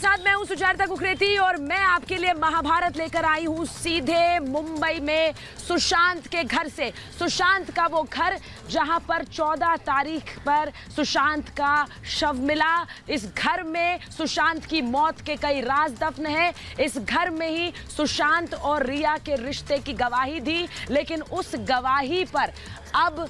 साथ मैं हूं सुजाता कुकरेती और मैं आपके लिए महाभारत लेकर आई हूं सीधे मुंबई में सुशांत के घर से। सुशांत का वो घर जहां पर 14 तारीख पर सुशांत का शव मिला। इस घर में सुशांत की मौत के कई राज दफन हैं। इस घर में ही सुशांत और रिया के रिश्ते की गवाही दी, लेकिन उस गवाही पर अब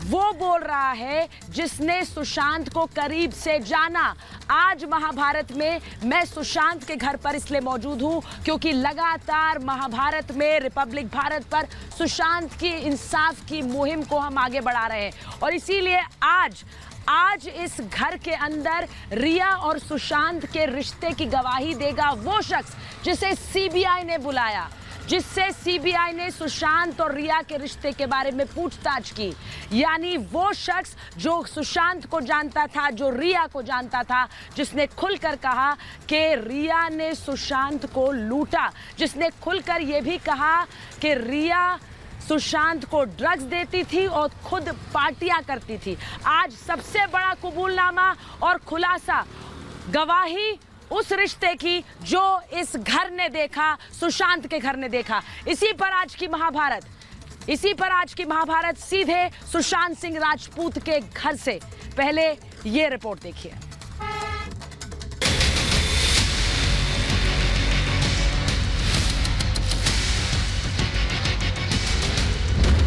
वो बोल रहा है जिसने सुशांत को करीब से जाना। आज महाभारत में मैं सुशांत के घर पर इसलिए मौजूद हूं क्योंकि लगातार महाभारत में रिपब्लिक भारत पर सुशांत की इंसाफ की मुहिम को हम आगे बढ़ा रहे हैं और इसीलिए आज इस घर के अंदर रिया और सुशांत के रिश्ते की गवाही देगा वो शख्स जिसे सीबीआई ने बुलाया, जिससे सीबीआई ने सुशांत और रिया के रिश्ते के बारे में पूछताछ की। यानी वो शख्स जो सुशांत को जानता था, जो रिया को जानता था, जिसने खुलकर कहा कि रिया ने सुशांत को लूटा, जिसने खुलकर यह भी कहा कि रिया सुशांत को ड्रग्स देती थी और खुद पार्टियां करती थी। आज सबसे बड़ा कबूलनामा और खुलासा, गवाही उस रिश्ते की जो इस घर ने देखा, सुशांत के घर ने देखा। इसी पर आज की महाभारत सीधे सुशांत सिंह राजपूत के घर से। पहले ये रिपोर्ट देखिए।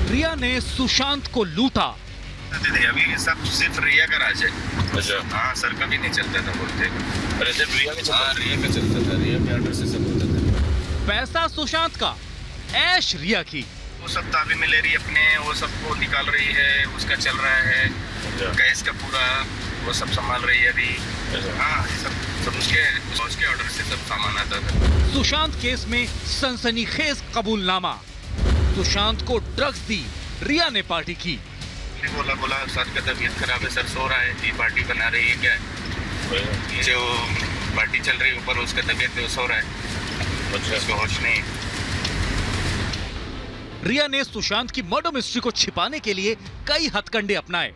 रिया ने सुशांत को लूटा। अभी सब सिर्फ रिया का राज है। अच्छा, हाँ सर, कभी नहीं चलता था बोलते। अरे जब रिया के हाँ, रिया का चलता था, रिया के ऑर्डर से सब होता था। पैसा सुशांत का, ऐश रिया की। वो सब ताबे में ले रही अपने, वो सबको निकाल रही है, उसका चल रहा है केस का पूरा, वो सब संभाल रही है अभी। हाँ, सब उसके ऑर्डर से सब सामान आता था। सुशांत केस में सनसनीखेज कबूलनामा। सुशांत को ड्रग्स दी, रिया ने पार्टी की। बोला सर का तबीयत खराब है, सर सो रहा है, ये पार्टी बना रही है क्या? ये जो पार्टी चल रही है ऊपर, उसका तबीयत है, सो रहा है। अच्छा, उसको होश नहीं। रिया ने सुशांत की मर्डर मिस्ट्री को छिपाने के लिए कई हथकंडे अपनाए,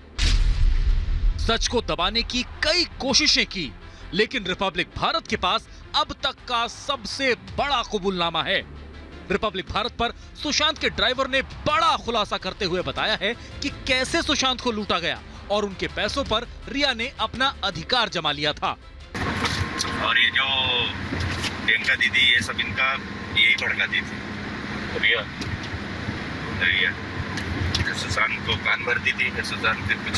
सच को दबाने की कई कोशिशें की, लेकिन रिपब्लिक भारत के पास अब तक का सबसे बड़ा कबूलनामा है। रिपब्लिक भारत पर सुशांत के ड्राइवर ने बड़ा खुलासा करते हुए बताया है कि कैसे सुशांत को लूटा गया और उनके पैसों पर रिया ने अपना अधिकार जमा लिया था। और ये जो प्रियंका दीदी, ये सब इनका यही भड़काती थी। रिया सुशांत को कान भर दी थी, फिर सुशांत फिर कुछ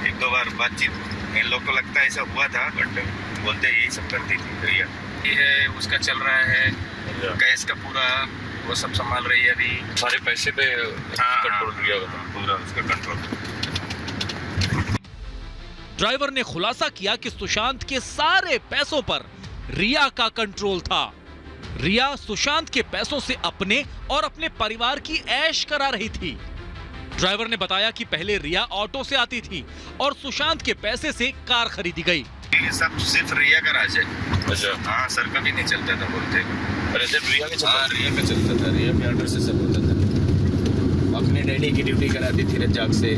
एक दो बार बातचीत इन लोग को लगता है ऐसा हुआ था, बट बोलते यही सब करती थी रिया। ये है उसका चल रहा है केस का पूरा, वो सब संभाल रही है अभी। सारे पैसे पे कंट्रोल रिया का था, पूरा उसका कंट्रोल। ड्राइवर ने खुलासा किया कि सुशांत के सारे पैसों पर रिया का कंट्रोल था। रिया सुशांत के पैसों से अपने और अपने परिवार की ऐश करा रही थी। ड्राइवर ने बताया कि पहले रिया ऑटो से आती थी और सुशांत के पैसे से कार खरीदी गई। ये सब सिर्फ रिया का राज है। अच्छा, हाँ सर, कभी नहीं चलता था बोलते। अरे जब रिया के हाँ, रिया का चलता था, रिया के ऑर्डर से सब होता था। अपने डैडी की ड्यूटी कराती थी रज्जाक से।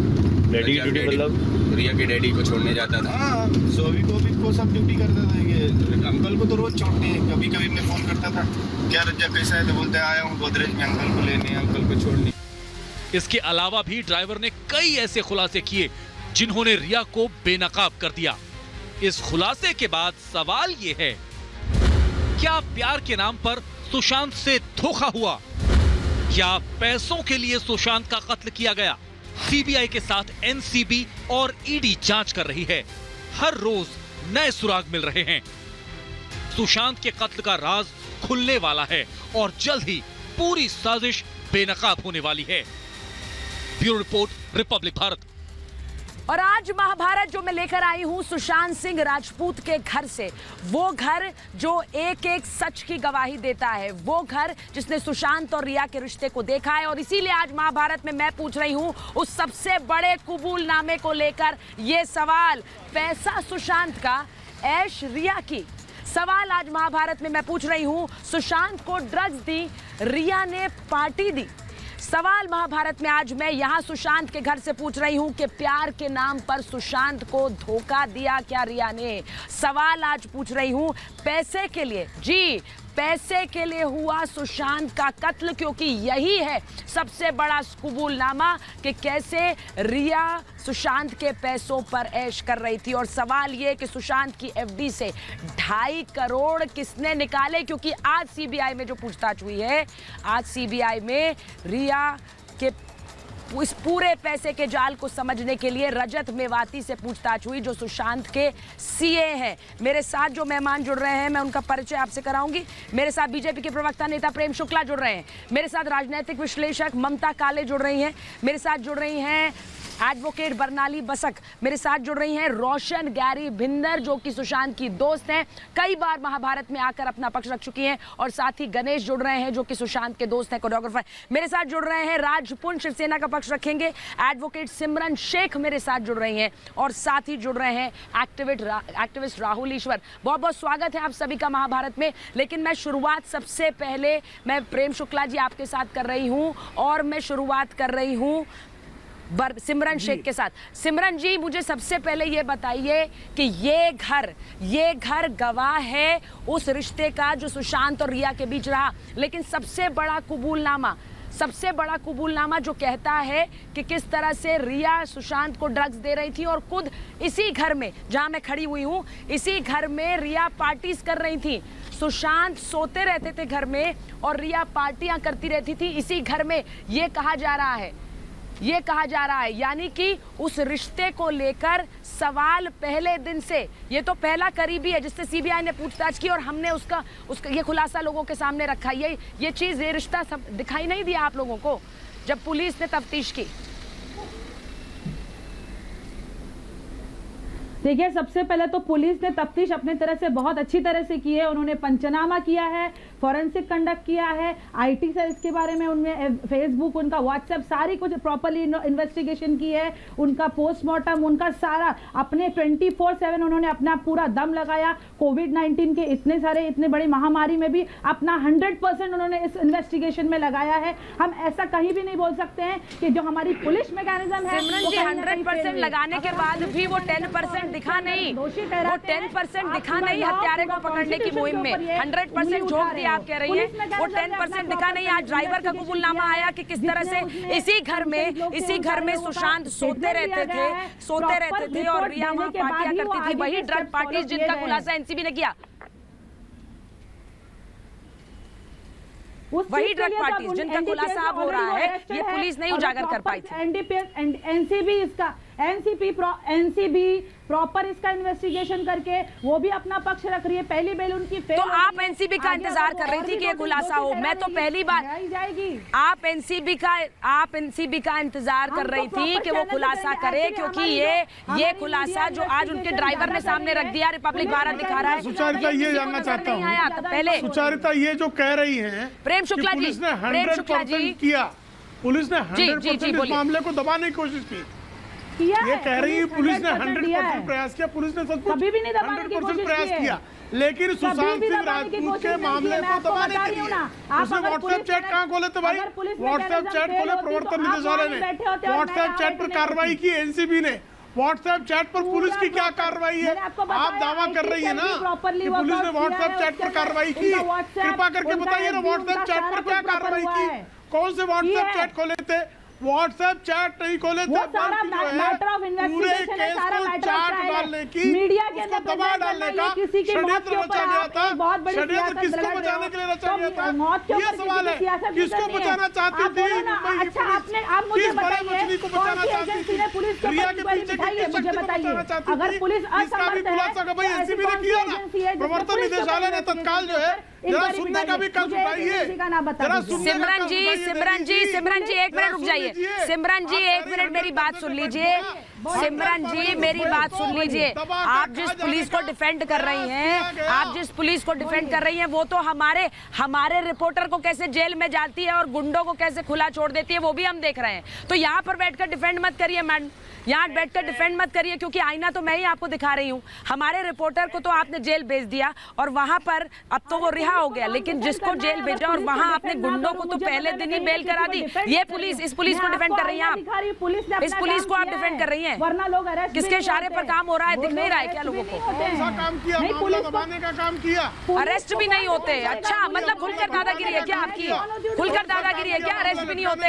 डैडी की ड्यूटी मतलब रिया के डैडी को छोड़ने जाता था। हाँ, सोवी को सब ड्यूटी करता था। ये अंकल को तो रोज छोड़ने, कभी कभी मैं फोन करता था, क्या रज्जाक कैसा है, तो बोलते आया हूँ गोदरेज में अंकल को लेने, अंकल को छोड़ने। इसके अलावा भी ड्राइवर ने कई ऐसे खुलासे किए जिन्होंने रिया को बेनकाब कर दिया। इस खुलासे के बाद सवाल ये है, क्या प्यार के नाम पर सुशांत से धोखा हुआ? क्या पैसों के लिए सुशांत का कत्ल किया गया? सीबीआई के साथ एनसीबी और ईडी जांच कर रही है। हर रोज नए सुराग मिल रहे हैं। सुशांत के कत्ल का राज खुलने वाला है और जल्द ही पूरी साजिश बेनकाब होने वाली है। Bureau report, Republic Bharat. और आज महाभारत जो मैं लेकर आई हूं सुशांत सिंह राजपूत के घर से, वो घर जो एक एक सच की गवाही देता है, वो घर जिसने सुशांत और रिया के रिश्ते को देखा है। और इसीलिए आज महाभारत में मैं पूछ रही हूं उस सबसे बड़े कबूलनामे को लेकर ये सवाल, पैसा सुशांत का, ऐश रिया की। सवाल आज महाभारत में मैं पूछ रही हूं, सुशांत को ड्रग्स दी, रिया ने पार्टी दी। सवाल महाभारत में आज मैं यहां सुशांत के घर से पूछ रही हूं कि प्यार के नाम पर सुशांत को धोखा दिया क्या रिया ने। सवाल आज पूछ रही हूं पैसे के लिए, जी पैसे के लिए हुआ सुशांत का कत्ल, क्योंकि यही है सबसे बड़ा कबूलनामा कि कैसे रिया सुशांत के पैसों पर ऐश कर रही थी। और सवाल ये कि सुशांत की एफडी से 2.5 करोड़ किसने निकाले, क्योंकि आज सीबीआई में जो पूछताछ हुई है, आज सीबीआई में रिया के इस पूरे पैसे के जाल को समझने के लिए रजत मेवाती से पूछताछ हुई, जो सुशांत के सीए हैं। मेरे साथ जो मेहमान जुड़ रहे हैं मैं उनका परिचय आपसे कराऊंगी। मेरे साथ बीजेपी के प्रवक्ता नेता प्रेम शुक्ला जुड़ रहे हैं, मेरे साथ राजनीतिक विश्लेषक ममता काले जुड़ रही हैं, मेरे साथ जुड़ रही हैं एडवोकेट बरनाली बसक, मेरे साथ जुड़ रही हैं रोशन गैरी भिंदर जो कि सुशांत की दोस्त हैं, कई बार महाभारत में आकर अपना पक्ष रख चुकी हैं, और साथ ही गणेश जुड़ रहे हैं जो कि सुशांत के दोस्त हैं, कोरियोग्राफर। मेरे साथ जुड़ रहे हैं राजपुन शिवसेना का पक्ष रखेंगे, एडवोकेट सिमरन शेख मेरे साथ जुड़ रही हैं, और साथ ही जुड़ रहे हैं एक्टिविस्ट राहुल ईश्वर। बहुत बहुत स्वागत है आप सभी का महाभारत में। लेकिन मैं शुरुआत सबसे पहले मैं प्रेम शुक्ला जी आपके साथ कर रही हूँ, और मैं शुरुआत कर रही हूँ सिमरन शेख के साथ। सिमरन जी, मुझे सबसे पहले ये बताइए कि ये घर गवाह है उस रिश्ते का जो सुशांत और रिया के बीच रहा, लेकिन सबसे बड़ा कबूलनामा जो कहता है कि किस तरह से रिया सुशांत को ड्रग्स दे रही थी, और खुद इसी घर में जहां मैं खड़ी हुई हूं, इसी घर में रिया पार्टीज कर रही थी। सुशांत सोते रहते थे घर में और रिया पार्टियां करती रहती थी इसी घर में। ये कहा जा रहा है यानी कि उस रिश्ते को लेकर सवाल पहले दिन से, ये तो पहला करीबी है जिससे सीबीआई ने पूछताछ की और हमने उसका ये खुलासा लोगों के सामने रखा। ये चीज, ये रिश्ता सब दिखाई नहीं दिया आप लोगों को जब पुलिस ने तफ्तीश की? देखिए, सबसे पहले तो पुलिस ने तफ्तीश अपने तरह से बहुत अच्छी तरह से की है। उन्होंने पंचनामा किया है, फॉरेंसिक कंडक्ट किया है, आईटी से इसके बारे में उनमें फेसबुक, उनका व्हाट्सएप, सारी कुछ प्रॉपर्ली इन्वेस्टिगेशन की है। उनका पोस्टमार्टम, उनका सारा अपने 24/7 उन्होंने अपना पूरा दम लगाया। कोविड-19 के इतने बड़ी महामारी में भी अपना 100% उन्होंने इस इन्वेस्टिगेशन में लगाया है। हम ऐसा कहीं भी नहीं बोल सकते हैं कि जो हमारी पुलिस मैकेनिज्म है, सिमरन जी 100% लगाने के बाद भी वो 10% दिखा नहीं, वो 10% दिखा नहीं हत्यारे को पकड़ने की मुहिम में। 100% झोंक दिया आप कह रही हैं, वो 10% दिखा नहीं। आज ड्राइवर का कबूलनामा आया कि किस तरह से इसी घर में सुशांत सोते रहते थे और रिया वहां पार्टियां करती थी, वही ड्रग पार्टी जिनका खुलासा एनसीबी ने किया, वही ड्रग पार्टी जिनका खुलासा अब हो रहा है, ये पुलिस नहीं उजागर कर पाई थी। एनसीबी प्रॉपर इसका इन्वेस्टिगेशन करके वो भी अपना पक्ष रख रही है। पहली बेल उनकी फेल। तो आप एनसीबी का इंतजार कर रही थी कि ये खुलासा हो? मैं तो पहली बार आप एनसीबी का इंतजार कर रही थी कि वो खुलासा करे, क्योंकि ये खुलासा जो आज उनके ड्राइवर ने सामने रख दिया, रिपब्लिक 12 दिखा रहा है। सुचारिता, ये जानना चाहता हूँ पहले सुचारिता, ये जो कह रही है प्रेम शुक्ला जी, पुलिस ने 100% किया, पुलिस ने 100% इस मामले को दबाने की कोशिश की। ये कह रही है पुलिस ने 100% प्रयास किया, पुलिस ने सब कुछ 100% प्रयास किया, लेकिन सुशांत सिंह राजपूत के मामले को दबाने के लिए उसने व्हाट्सएप चैट कहाँ खोले थे भाई? व्हाट्सएप चैट खोले प्रवर्तन निदेशालय ने, व्हाट्सएप चैट पर कार्रवाई की एनसीबी ने। व्हाट्सएप चैट पर पुलिस की क्या कार्रवाई है? आप दावा कर रही है ना कि पुलिस ने व्हाट्सएप चैट पर कार्रवाई की, कृपा करके बताइए ना व्हाट्सएप चैट पर क्या कार्रवाई की? कौन से व्हाट्सएप चैट खोले थे? व्हाट्सएप चैट नहीं खोले थे, पूरे केस को चाट डालने की, उसको दबा डालने का षड्यंत्र रचा गया था। षड्यंत्र किसको बचाने के लिए रचा गया था? ये सवाल है, किसको बचाना चाहती थी? किस बड़े मछली को बचाना चाहती थी? रिया के पीछे किस शक्ति को बचाना चाहती थी? इसका भी खुलासा भाई एनसीबी ने किया ना, प्रवर्तन निदेशालय ने तत्काल जो है जरा सुनने का भी कल उठाइए। सिमरन जी एक मिनट रुक जाइए। सिमरन जी एक मिनट मेरी बात सुन लीजिए। सिमरन जी मेरी बात सुन लीजिए, आप जिस पुलिस को डिफेंड कर रही हैं, आप जिस पुलिस को डिफेंड कर रही हैं, वो तो हमारे रिपोर्टर को कैसे जेल में जाती है और गुंडों को कैसे खुला छोड़ देती है वो भी हम देख रहे हैं। तो यहाँ पर बैठकर डिफेंड मत करिए मैडम, यहाँ बैठकर डिफेंड मत करिए, क्योंकि आईना तो मैं ही आपको दिखा रही हूँ। हमारे रिपोर्टर को तो आपने जेल भेज दिया और वहां पर अब तो वो रिहा हो गया, लेकिन जिसको जेल भेजा और वहां आपने गुंडों को तो पहले दिन ही बेल करा दी। ये पुलिस, इस पुलिस को डिफेंड कर रही हैं आप, इस पुलिस को आप डिफेंड कर रही हैं, वरना लोग किसके इशारे पर काम हो रहा है दिख नहीं रहा है क्या लोगों को? कौन सा काम किया? मामला दबाने का काम किया। अरेस्ट भी नहीं होते? अच्छा, मतलब खुलकर दादागिरी है क्या आपकी? खुलकर दादागिरी है क्या? अरेस्ट भी नहीं होते?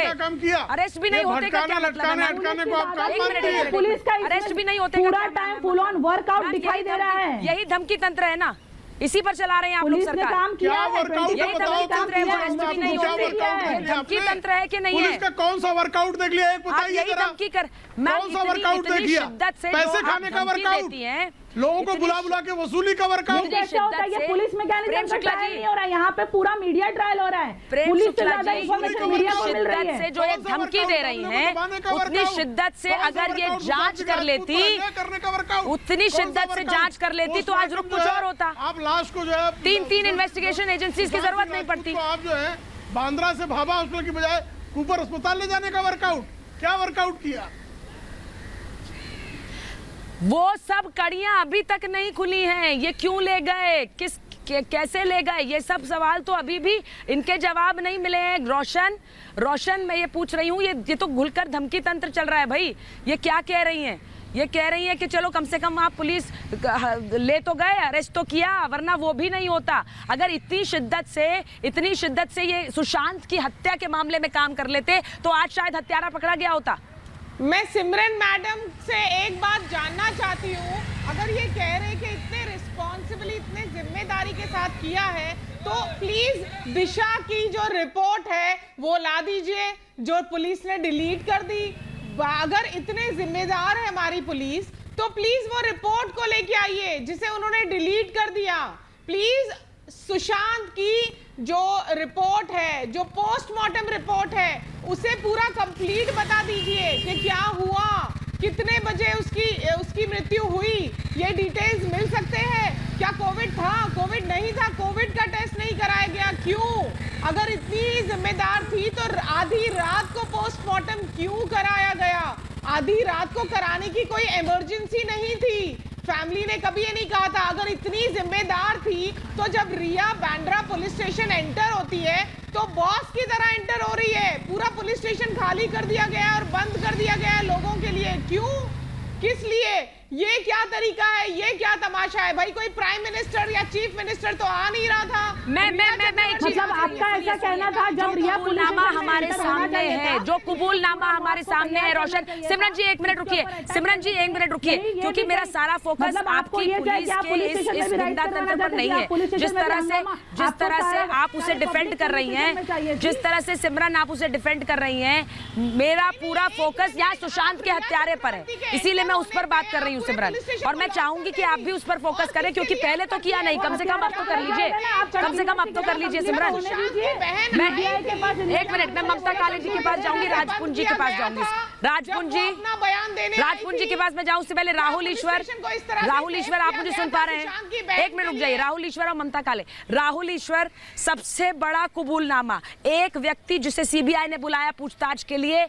अरेस्ट भी नहीं होते का क्या मतलब है? पुलिस का अरेस्ट भी नहीं होते? पूरा टाइम फुल ऑन वर्कआउट दिखाई दे रहा है। यही धमकी तंत्र है ना, इसी पर चला रहे हैं आप लोग सरकार। काम किया है, यही धमकी तंत्र है, वो अरेस्ट भी नहीं होते। धमकी तंत्र है कि नहीं है? पुलिस का कौन सा वर्कआउट देख लिया एक बताइए यही जरा। धमकी कर कौन सा वर्कआउट देख लिया? पैसे खाने का वर्कआउट, लोगों को बुला के वसूली का वर्कआउट। जैसे होता है ये पुलिस मैकेनिज्म का ट्रायल नहीं हो रहा है, यहाँ पे पूरा मीडिया ट्रायल हो रहा है। पुलिस से ज्यादा इंफॉर्मेशन मीडिया को मिल रही है। से जो ये धमकी दे रही हैं, उतनी शिद्दत से अगर ये जांच कर लेती, उतनी शिद्दत से जांच कर लेती तो आज रुख कुछ और होता। आप लाश को जो है तीन इन्वेस्टिगेशन एजेंसीज की जरूरत नहीं पड़ती। आप जो है बांद्रा से भाभा हॉस्पिटल की बजाय कूपर अस्पताल ले जाने का वर्कआउट, क्या वर्कआउट किया? वो सब कड़ियां अभी तक नहीं खुली हैं, ये क्यों ले गए, कैसे ले गए, ये सब सवाल तो अभी भी इनके जवाब नहीं मिले हैं। रोशन मैं ये पूछ रही हूँ, ये तो घुलकर धमकी तंत्र चल रहा है भाई। ये क्या कह रही हैं? ये कह रही है कि चलो कम से कम आप पुलिस ले तो गए, अरेस्ट तो किया, वरना वो भी नहीं होता। अगर इतनी शिद्दत से ये सुशांत की हत्या के मामले में काम कर लेते तो आज शायद हत्यारा पकड़ा गया होता। मैं सिमरन मैडम से एक बात जानना चाहती हूँ, अगर ये कह रहे कि इतने रिस्पॉन्सिबली, इतने जिम्मेदारी के साथ किया है, तो प्लीज दिशा की जो रिपोर्ट है वो ला दीजिए जो पुलिस ने डिलीट कर दी। अगर इतने जिम्मेदार है हमारी पुलिस तो प्लीज वो रिपोर्ट को लेके आइए जिसे उन्होंने डिलीट कर दिया। प्लीज सुशांत की जो रिपोर्ट है, जो पोस्टमार्टम रिपोर्ट है, उसे पूरा कंप्लीट बता दीजिए कि क्या हुआ, कितने बजे उसकी मृत्यु हुई, ये डिटेल्स मिल सकते हैं। क्या कोविड था, कोविड नहीं था, कोविड का टेस्ट नहीं कराया गया, क्यों? अगर इतनी जिम्मेदार थी तो आधी रात को पोस्टमार्टम क्यों कराया गया? आधी रात को कराने की कोई इमरजेंसी नहीं थी। फैमिली ने कभी ये नहीं कहा था। अगर इतनी जिम्मेदार थी तो जब रिया बांद्रा पुलिस स्टेशन एंटर होती है तो बॉस की तरह एंटर हो रही है। पूरा पुलिस स्टेशन खाली कर दिया गया और बंद कर दिया गया है लोगों के लिए। क्यों, किस लिए? ये क्या तरीका है, ये क्या तमाशा है भाई? कोई प्राइम मिनिस्टर या चीफ मिनिस्टर तो आ नहीं रहा था। मैं मतलब आपका ऐसा कहना था जब रिया कबूलनामा हमारे सामने है, जो कबूलनामा हमारे सामने है। रोशन, सिमरन जी एक मिनट रुकिए, सिमरन जी एक मिनट रुकिए, क्योंकि मेरा सारा फोकस आपकी पुलिस के इस गुंडा तंत्र पर नहीं है। जिस तरह से आप उसे डिफेंड कर रही हैं, जिस तरह से सिमरन आप उसे डिफेंड कर रही हैं, मेरा पूरा फोकस यहाँ सुशांत के हत्यारे पर है, इसीलिए मैं उस पर बात कर रही हूँ सिमरन। और मैं चाहूंगी कि आप भी उस पर फोकस करें, क्योंकि पहले तो किया नहीं, कम से कम अब तो कर लीजिए, कम से कम अब तो कर लीजिए सिमरन। मैं एक मिनट, मैं ममता काले जी के पास जाऊंगी, राजपुंज जी के पास जाऊंगी, राजपुंज जी के पास मैं जाऊं। उससे पहले राहुल ईश्वर, आप मुझे सुन पा रहे हैं? एक मिनट रुक जाइए। राहुल ईश्वर और ममता काले। राहुल ईश्वर, सबसे बड़ा कबूलनामा, एक व्यक्ति जिसे सीबीआई ने बुलाया पूछताछ के लिए,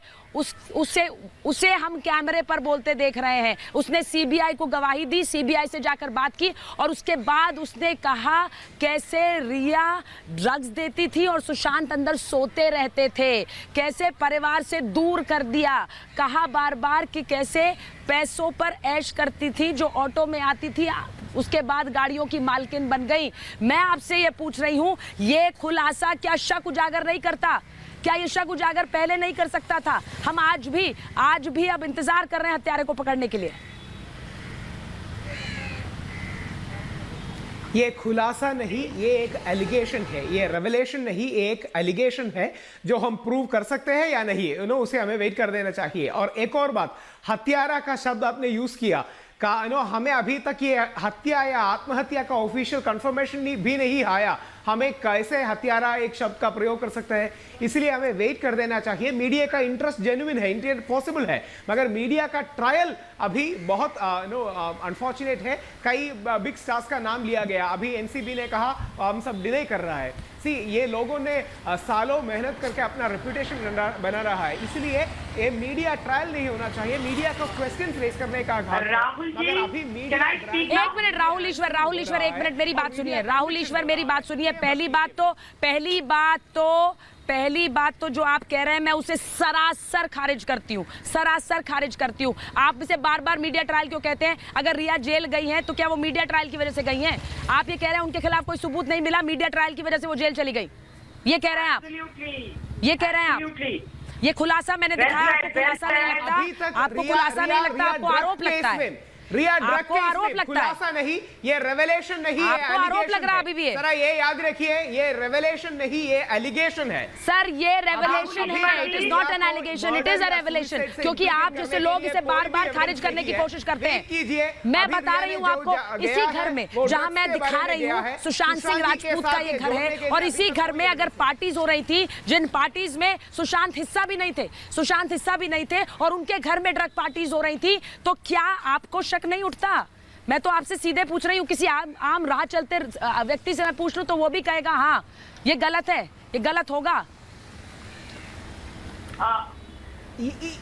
उसे हम कैमरे पर बोलते देख रहे हैं। उसने सीबीआई को गवाही दी, सीबीआई से जाकर बात की और उसके बाद उसने कहा कैसे रिया ड्रग्स देती थी और सुशांत अंदर सोते रहते थे, कैसे परिवार से दूर कर दिया। कहा बार बार कि कैसे पैसों पर ऐश करती थी, जो ऑटो में आती थी उसके बाद गाड़ियों की मालकिन बन गई। मैं आपसे ये पूछ रही हूँ, ये खुलासा क्या शक उजागर नहीं करता? क्या ये शक उजागर पहले नहीं कर सकता था? हम आज भी अब इंतजार कर रहे हैं हत्यारे को पकड़ने के लिए। ये खुलासा नहीं, ये एक एलिगेशन है, ये रेवलेशन नहीं, एक एलिगेशन है जो हम प्रूव कर सकते हैं या नहीं, उसे हमें वेट कर देना चाहिए। और एक और बात, हत्यारा का शब्द आपने यूज किया, हमें अभी तक ये हत्या या आत्महत्या का ऑफिशियल कंफर्मेशन भी नहीं आया। हमें कैसे हत्यारा एक शब्द का प्रयोग कर सकते हैं, इसलिए हमें वेट कर देना चाहिए। मीडिया का इंटरेस्ट जेन्युइन है, इंटरेस्ट पॉसिबल है, मगर मीडिया का ट्रायल अभी बहुत अनफॉर्चुनेट है। कई बिग स्टार्स का नाम लिया गया, अभी एनसीबी ने कहा हम सब डिले कर रहा है। ये लोगों ने सालों मेहनत करके अपना रेपुटेशन बना रहा है, इसलिए ये मीडिया ट्रायल नहीं होना चाहिए। मीडिया को क्वेश्चन रेज करने का राहुल जी, अभी मीडिया एक मिनट राहुल ईश्वर एक मिनट मेरी बात सुनिए। राहुल ईश्वर मेरी बात सुनिए। पहली बात तो जो आप कह रहे हैं मैं उसे सरासर खारिज करती हूँ। आप इसे बार बार मीडिया ट्रायल क्यों कहते हैं? अगर रिया जेल गई हैं तो क्या वो मीडिया ट्रायल की वजह से गई हैं? आप ये कह रहे हैं उनके खिलाफ कोई सबूत नहीं मिला, मीडिया ट्रायल की वजह से वो जेल चली गई, ये कह रहे हैं आप? ये कह रहे हैं आप? ये खुलासा मैंने देखा, आपको खुलासा नहीं लगता? आपको खुलासा नहीं लगता, आपको आरोप लगता है? रिया ड्रग आपको आरोप लगता है? खुलासा नहीं, ये रेवलेशन नहीं है, आपको आरोप लग रहा है अभी भी? सर ये याद रखिए, ये रेवलेशन नहीं, ये एलिगेशन है। सर ये रेवलेशन है, it is not an allegation, it is a revelation, क्योंकि आप जैसे लोग इसे बार बार खारिज करने की कोशिश करते हैं। मैं बता रही हूँ आपको, इसी घर में जहां मैं दिखा रही हूँ सुशांत सिंह राजपूत का ये घर है, और इसी घर में अगर पार्टीज हो रही थी, जिन पार्टीज में सुशांत हिस्सा भी नहीं थे और उनके घर में ड्रग पार्टीज हो रही थी, तो क्या आपको शक नहीं उठता? मैं तो आपसे सीधे पूछ रही हूँ, किसी आम राह चलते व्यक्ति से मैं पूछ लूं तो वो भी कहेगा हाँ ये गलत है, ये गलत होगा।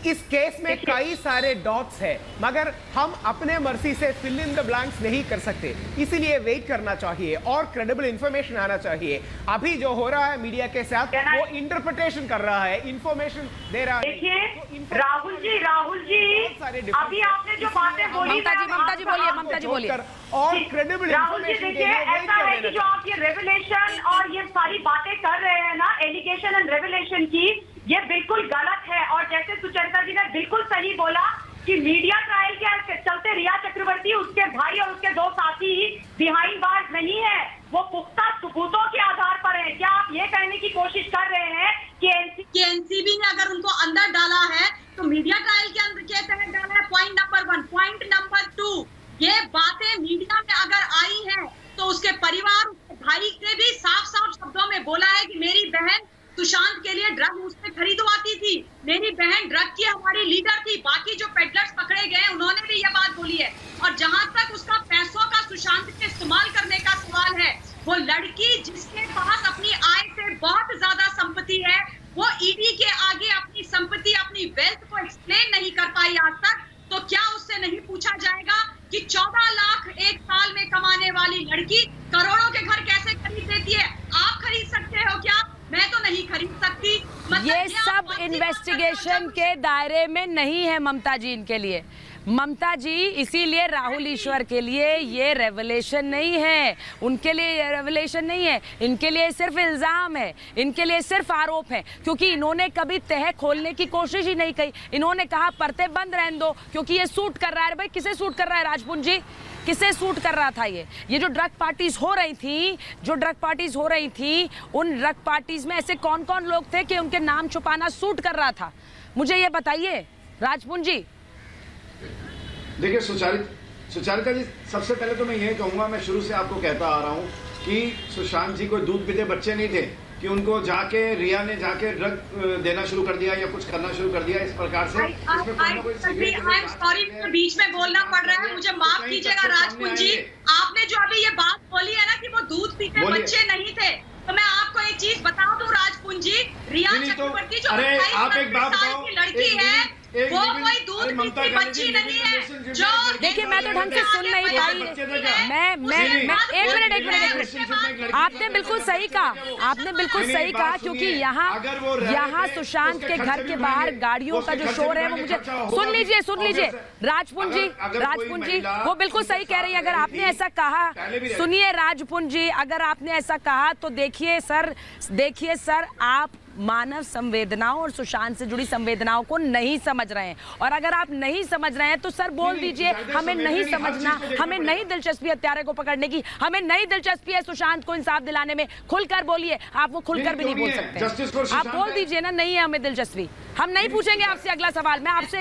इस केस में कई सारे डॉट्स है, मगर हम अपने मर्जी से फिल इन द ब्लैंक्स नहीं कर सकते, इसीलिए वेट करना चाहिए और क्रेडिबल इंफॉर्मेशन आना चाहिए। अभी जो हो रहा है मीडिया के साथ, वो इंटरप्रिटेशन कर रहा है, इंफॉर्मेशन दे रहा है। देखिए राहुल जी, अभी आपने जो बातें बोली, ममता जी बोलिए। और क्रेडिबल राहुल जी देखिए, ऐसा है कि जो आप ये रेवलेशन और ये सारी बातें कर रहे हैं ना, एलिगेशन एंड रेवलेशन की, ये बिल्कुल गलत है। और जैसे सुचरिता जी ने बिल्कुल सही बोला कि मीडिया ट्रायल के चलते रिया चक्रवर्ती, उसके भाई और उसके 2 साथी बिहाइंड बार्स नहीं है, वो पुख्ता सबूतों के आधार पर है। क्या आप ये कहने की कोशिश कर रहे हैं कि एनसीबी ने अगर उनको अंदर डाला है तो मीडिया ट्रायल के अंदर के तहत डाला है? Point number 1। पॉइंट नंबर 2, ये बातें मीडिया में अगर आई हैं तो उसके परिवार, उसके भाई ने भी साफ शब्दों में बोला है कि मेरी बहन सुशांत के लिए ड्रग उससे खरीदवाती थी, मेरी बहन ड्रग की हमारी लीडर थी। बाकी जो पेडलर्स पकड़े गए उन्होंने भी ये बात बोली है। और जहां तक उसका पैसों का सुशांत के इस्तेमाल करने का सवाल है, वो लड़की जिसके पास अपनी आय से बहुत ज्यादा संपत्ति है, वो ईडी के आगे अपनी संपत्ति, अपनी वेल्थ को एक्सप्लेन नहीं कर पाई आज तक, तो क्या उससे नहीं पूछा जाएगा कि 14 लाख एक साल में कमाने वाली लड़की करोड़ों के घर कैसे खरीद देती है? आप खरीद सकते हो क्या? मैं तो नहीं खरीद सकती। ये सब इन्वेस्टिगेशन के दायरे में नहीं है ममता जी, इनके लिए ममता जी, इसीलिए राहुल ईश्वर के लिए ये रेवलेशन नहीं है, उनके लिए ये रेवलेशन नहीं है, इनके लिए सिर्फ इल्जाम है, इनके लिए सिर्फ आरोप है, क्योंकि इन्होंने कभी तह खोलने की कोशिश ही नहीं की। इन्होंने कहा पर्दे बंद रहने दो क्योंकि ये सूट कर रहा है। भाई किसे सूट कर रहा है राजपूत जी? किसे सूट कर रहा था? ये जो ड्रग पार्टीज हो रही थी, उन ड्रग पार्टीज में ऐसे कौन कौन लोग थे कि उनके नाम छुपाना सूट कर रहा था? मुझे ये बताइए राजपूत जी। देखिए सुचारिता जी, सबसे पहले तो मैं यही कहूंगा, मैं शुरू से आपको कहता आ रहा हूं कि सुशांत जी कोई दूध पीते बच्चे नहीं थे कि उनको जाके रिया ने जाके ड्रग देना शुरू कर दिया या कुछ करना शुरू कर दिया इस प्रकार से। सॉरी, बीच में बोलना पड़ रहा है, मुझे माफ कीजिएगा राजपूत जी। आपने जो अभी ये बात बोली है ना कि वो दूध पीते बच्चे नहीं थे, तो मैं आपको एक चीज बता दूं राजपूत जी, रिया चक्रवर्ती जो 28 साल की लड़की है, वो कोई दूध पीती बच्ची नहीं है। जो देखिए, मैं तो ढंग से सुन नहीं पाई। एक मिनट, आपने बिल्कुल सही कहा, क्योंकि यहाँ सुशांत के घर के बाहर गाड़ियों का जो शोर है वो मुझे सुन लीजिए राजपूत जी, वो बिल्कुल सही कह रही है। अगर आपने ऐसा कहा, सुनिए राजपूत जी, अगर आपने ऐसा कहा तो देखिए सर, आप मानव संवेदनाओं और सुशांत से जुड़ी संवेदनाओं को नहीं समझ रहे हैं, और अगर आप नहीं समझ रहे हैं तो सर बोल दीजिए, हमें नहीं समझना, हमें नहीं दिलचस्पी हत्यारे को पकड़ने की, हमें नहीं दिलचस्पी है सुशांत को इंसाफ दिलाने में। खुलकर बोलिए, आप वो खुलकर भी नहीं बोल सकते, आप बोल दीजिए ना, नहीं है हमें दिलचस्पी। हम नहीं पूछेंगे आपसे अगला सवाल, मैं आपसे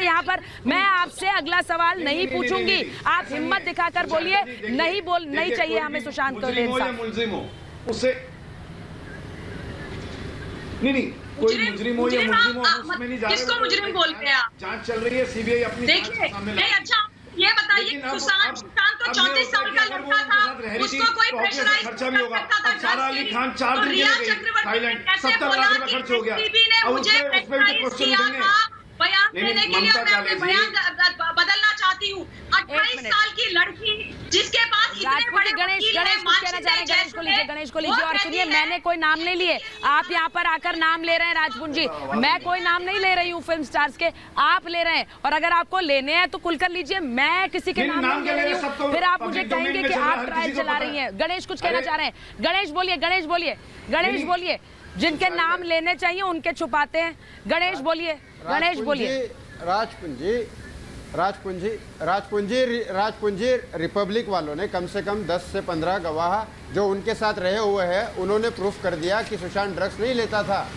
अगला सवाल नहीं पूछूंगी। आप हिम्मत दिखाकर बोलिए, नहीं चाहिए हमें सुशांत को इंसाफ। नहीं कोई मुजरिम हो या मुजरिम हो उसमें नहीं जा रहे। किसको मुजरिम बोलते हैं आप? जांच चल रही है, सीबीआई अपनी देखिए नहीं, अच्छा ये बताइए, सुशांत तो 34 साल का लड़का था, उसको कोई प्रेशराइज खर्चा भी होगा। अब सारा अली खान 4 दिन रिया के लिए चक्रवर्ती थाईलैंड 70 लाख रुपए खर्च हो गया। बीबी ने मुझे प्रेशराइज किया था बयान देने के लिए, मैं अपने बयान बदलना चाहती हूँ। 28 साल की लड़की जिसके पास इतने बड़े गणेश कुछ कहना चाह रहे हैं, गणेश को लीजिए और सुनिए, मैंने कोई नाम नहीं लिए, आप यहाँ पर आकर नाम ले रहे हैं राजपुंज जी, मैं कोई नाम नहीं ले रही हूँ फिल्म स्टार्स के, आप ले रहे हैं, और अगर आपको लेने हैं तो खुलकर लीजिए, मैं किसी के नाम नहीं ले रही हूँ, फिर आप मुझे कहेंगे कि आप ट्रायल चला रही हैं। गणेश कुछ कहना चाह रहे हैं, गणेश बोलिए, जिनके नाम लेने चाहिए उनके छुपाते हैं। गणेश बोलिए। राजपुंजी रिपब्लिक वालों ने कम से कम 10 से 15 गवाह जो उनके साथ रहे हुए हैं, उन्होंने प्रूफ कर दिया कि सुशांत ड्रग्स नहीं लेता था।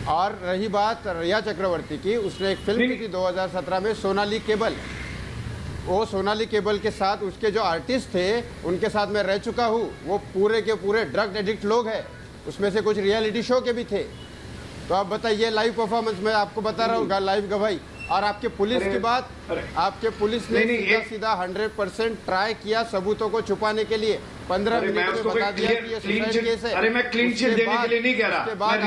और रही बात रिया चक्रवर्ती की, उसने एक फिल्म की थी 2017 में, सोनाली केबल। वो सोनाली केबल के साथ उसके जो आर्टिस्ट थे उनके साथ मैं रह चुका हूँ, वो पूरे के पूरे ड्रग एडिक्ट लोग हैं, उसमें से कुछ रियलिटी शो के भी थे। तो आप बताइए, लाइव परफॉर्मेंस में आपको बता रहा हूँ, लाइव गवाही। और आपके पुलिस की बात, आपके पुलिस ने सीधा 100% ट्राई किया सबूतों को छुपाने के लिए। 15 मिनट में बता दिया कि ये सुसाइड केस है। अरे मैं क्लीन चिट देने के लिए नहीं कह रहा। उसके बाद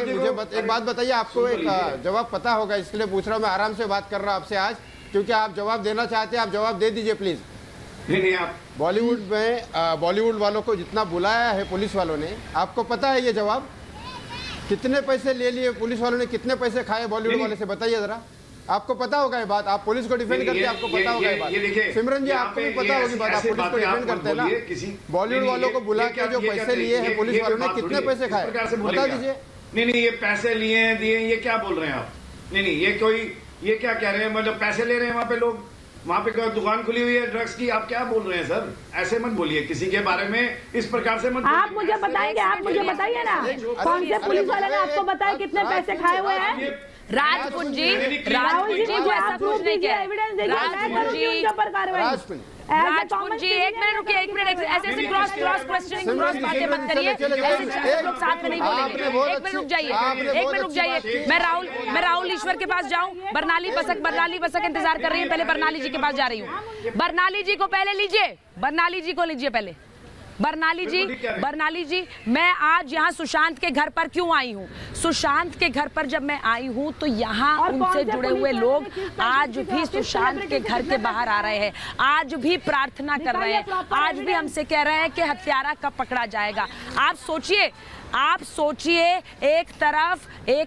मुझे एक बात बताइए, आपको एक जवाब पता होगा, इसलिए पूछ रहा हूँ, मैं आराम से बात कर रहा हूँ आपसे आज, क्योंकि आप जवाब देना चाहते हैं, आप जवाब दे दीजिए प्लीज। नहीं आप बॉलीवुड में बॉलीवुड वालों को जितना बुलाया है पुलिस वालों ने, आपको पता है ये जवाब? कितने पैसे ले लिए पुलिस वालों ने, कितने पैसे खाए बॉलीवुड वाले से, बताइए जरा। आपको पता होगा ये बात, आप पुलिस को डिफेंड करते हैं, आपको पता होगा ये बात। सिमरन जी, आपको भी पता होगी बात, आप पुलिस को डिफेंड करते हैं ना। बॉलीवुड वालों को बुला के जो पैसे लिए हैं पुलिस वालों ने, कितने पैसे खाए, बता दीजिए। नहीं ये पैसे लिए हैं, दिए, ये क्या बोल रहे हैं आप? नहीं ये क्या कह रहे हैं, मतलब पैसे ले रहे हैं वहाँ पे लोग, वहाँ पे दुकान खुली हुई है ड्रग्स की, आप क्या बोल रहे हैं सर? ऐसे मत बोलिए किसी के बारे में, इस प्रकार से मत। आप मुझे बताएंगे, आप मुझे बताइए ना, कौन से पुलिस वाले ने आपको बताया कितने पैसे खाए हुए हैं? राजपुंज जी को ऐसा कुछ नहीं किया। राजपुंज जी एक मिनट रुकिए, ऐसे क्रॉस बातें मत करिए, ऐसे लोग साथ में नहीं बोलेंगे। एक मिनट रुक जाइए, मैं राहुल ईश्वर के पास जाऊं? बरनाली बसक इंतजार कर रही है, पहले बरनाली जी के पास जा रही हूँ। बरनाली जी को पहले लीजिए, बरनाली जी को लीजिए पहले। बरनाली जी, मैं आज यहाँ सुशांत के घर पर क्यों आई हूँ? सुशांत के घर पर जब मैं आई हूँ तो यहाँ उनसे जुड़े हुए लोग आज भी सुशांत के घर के बाहर आ रहे हैं, आज भी प्रार्थना कर रहे हैं, आज भी हमसे कह रहे हैं कि हत्यारा कब पकड़ा जाएगा। आप सोचिए, एक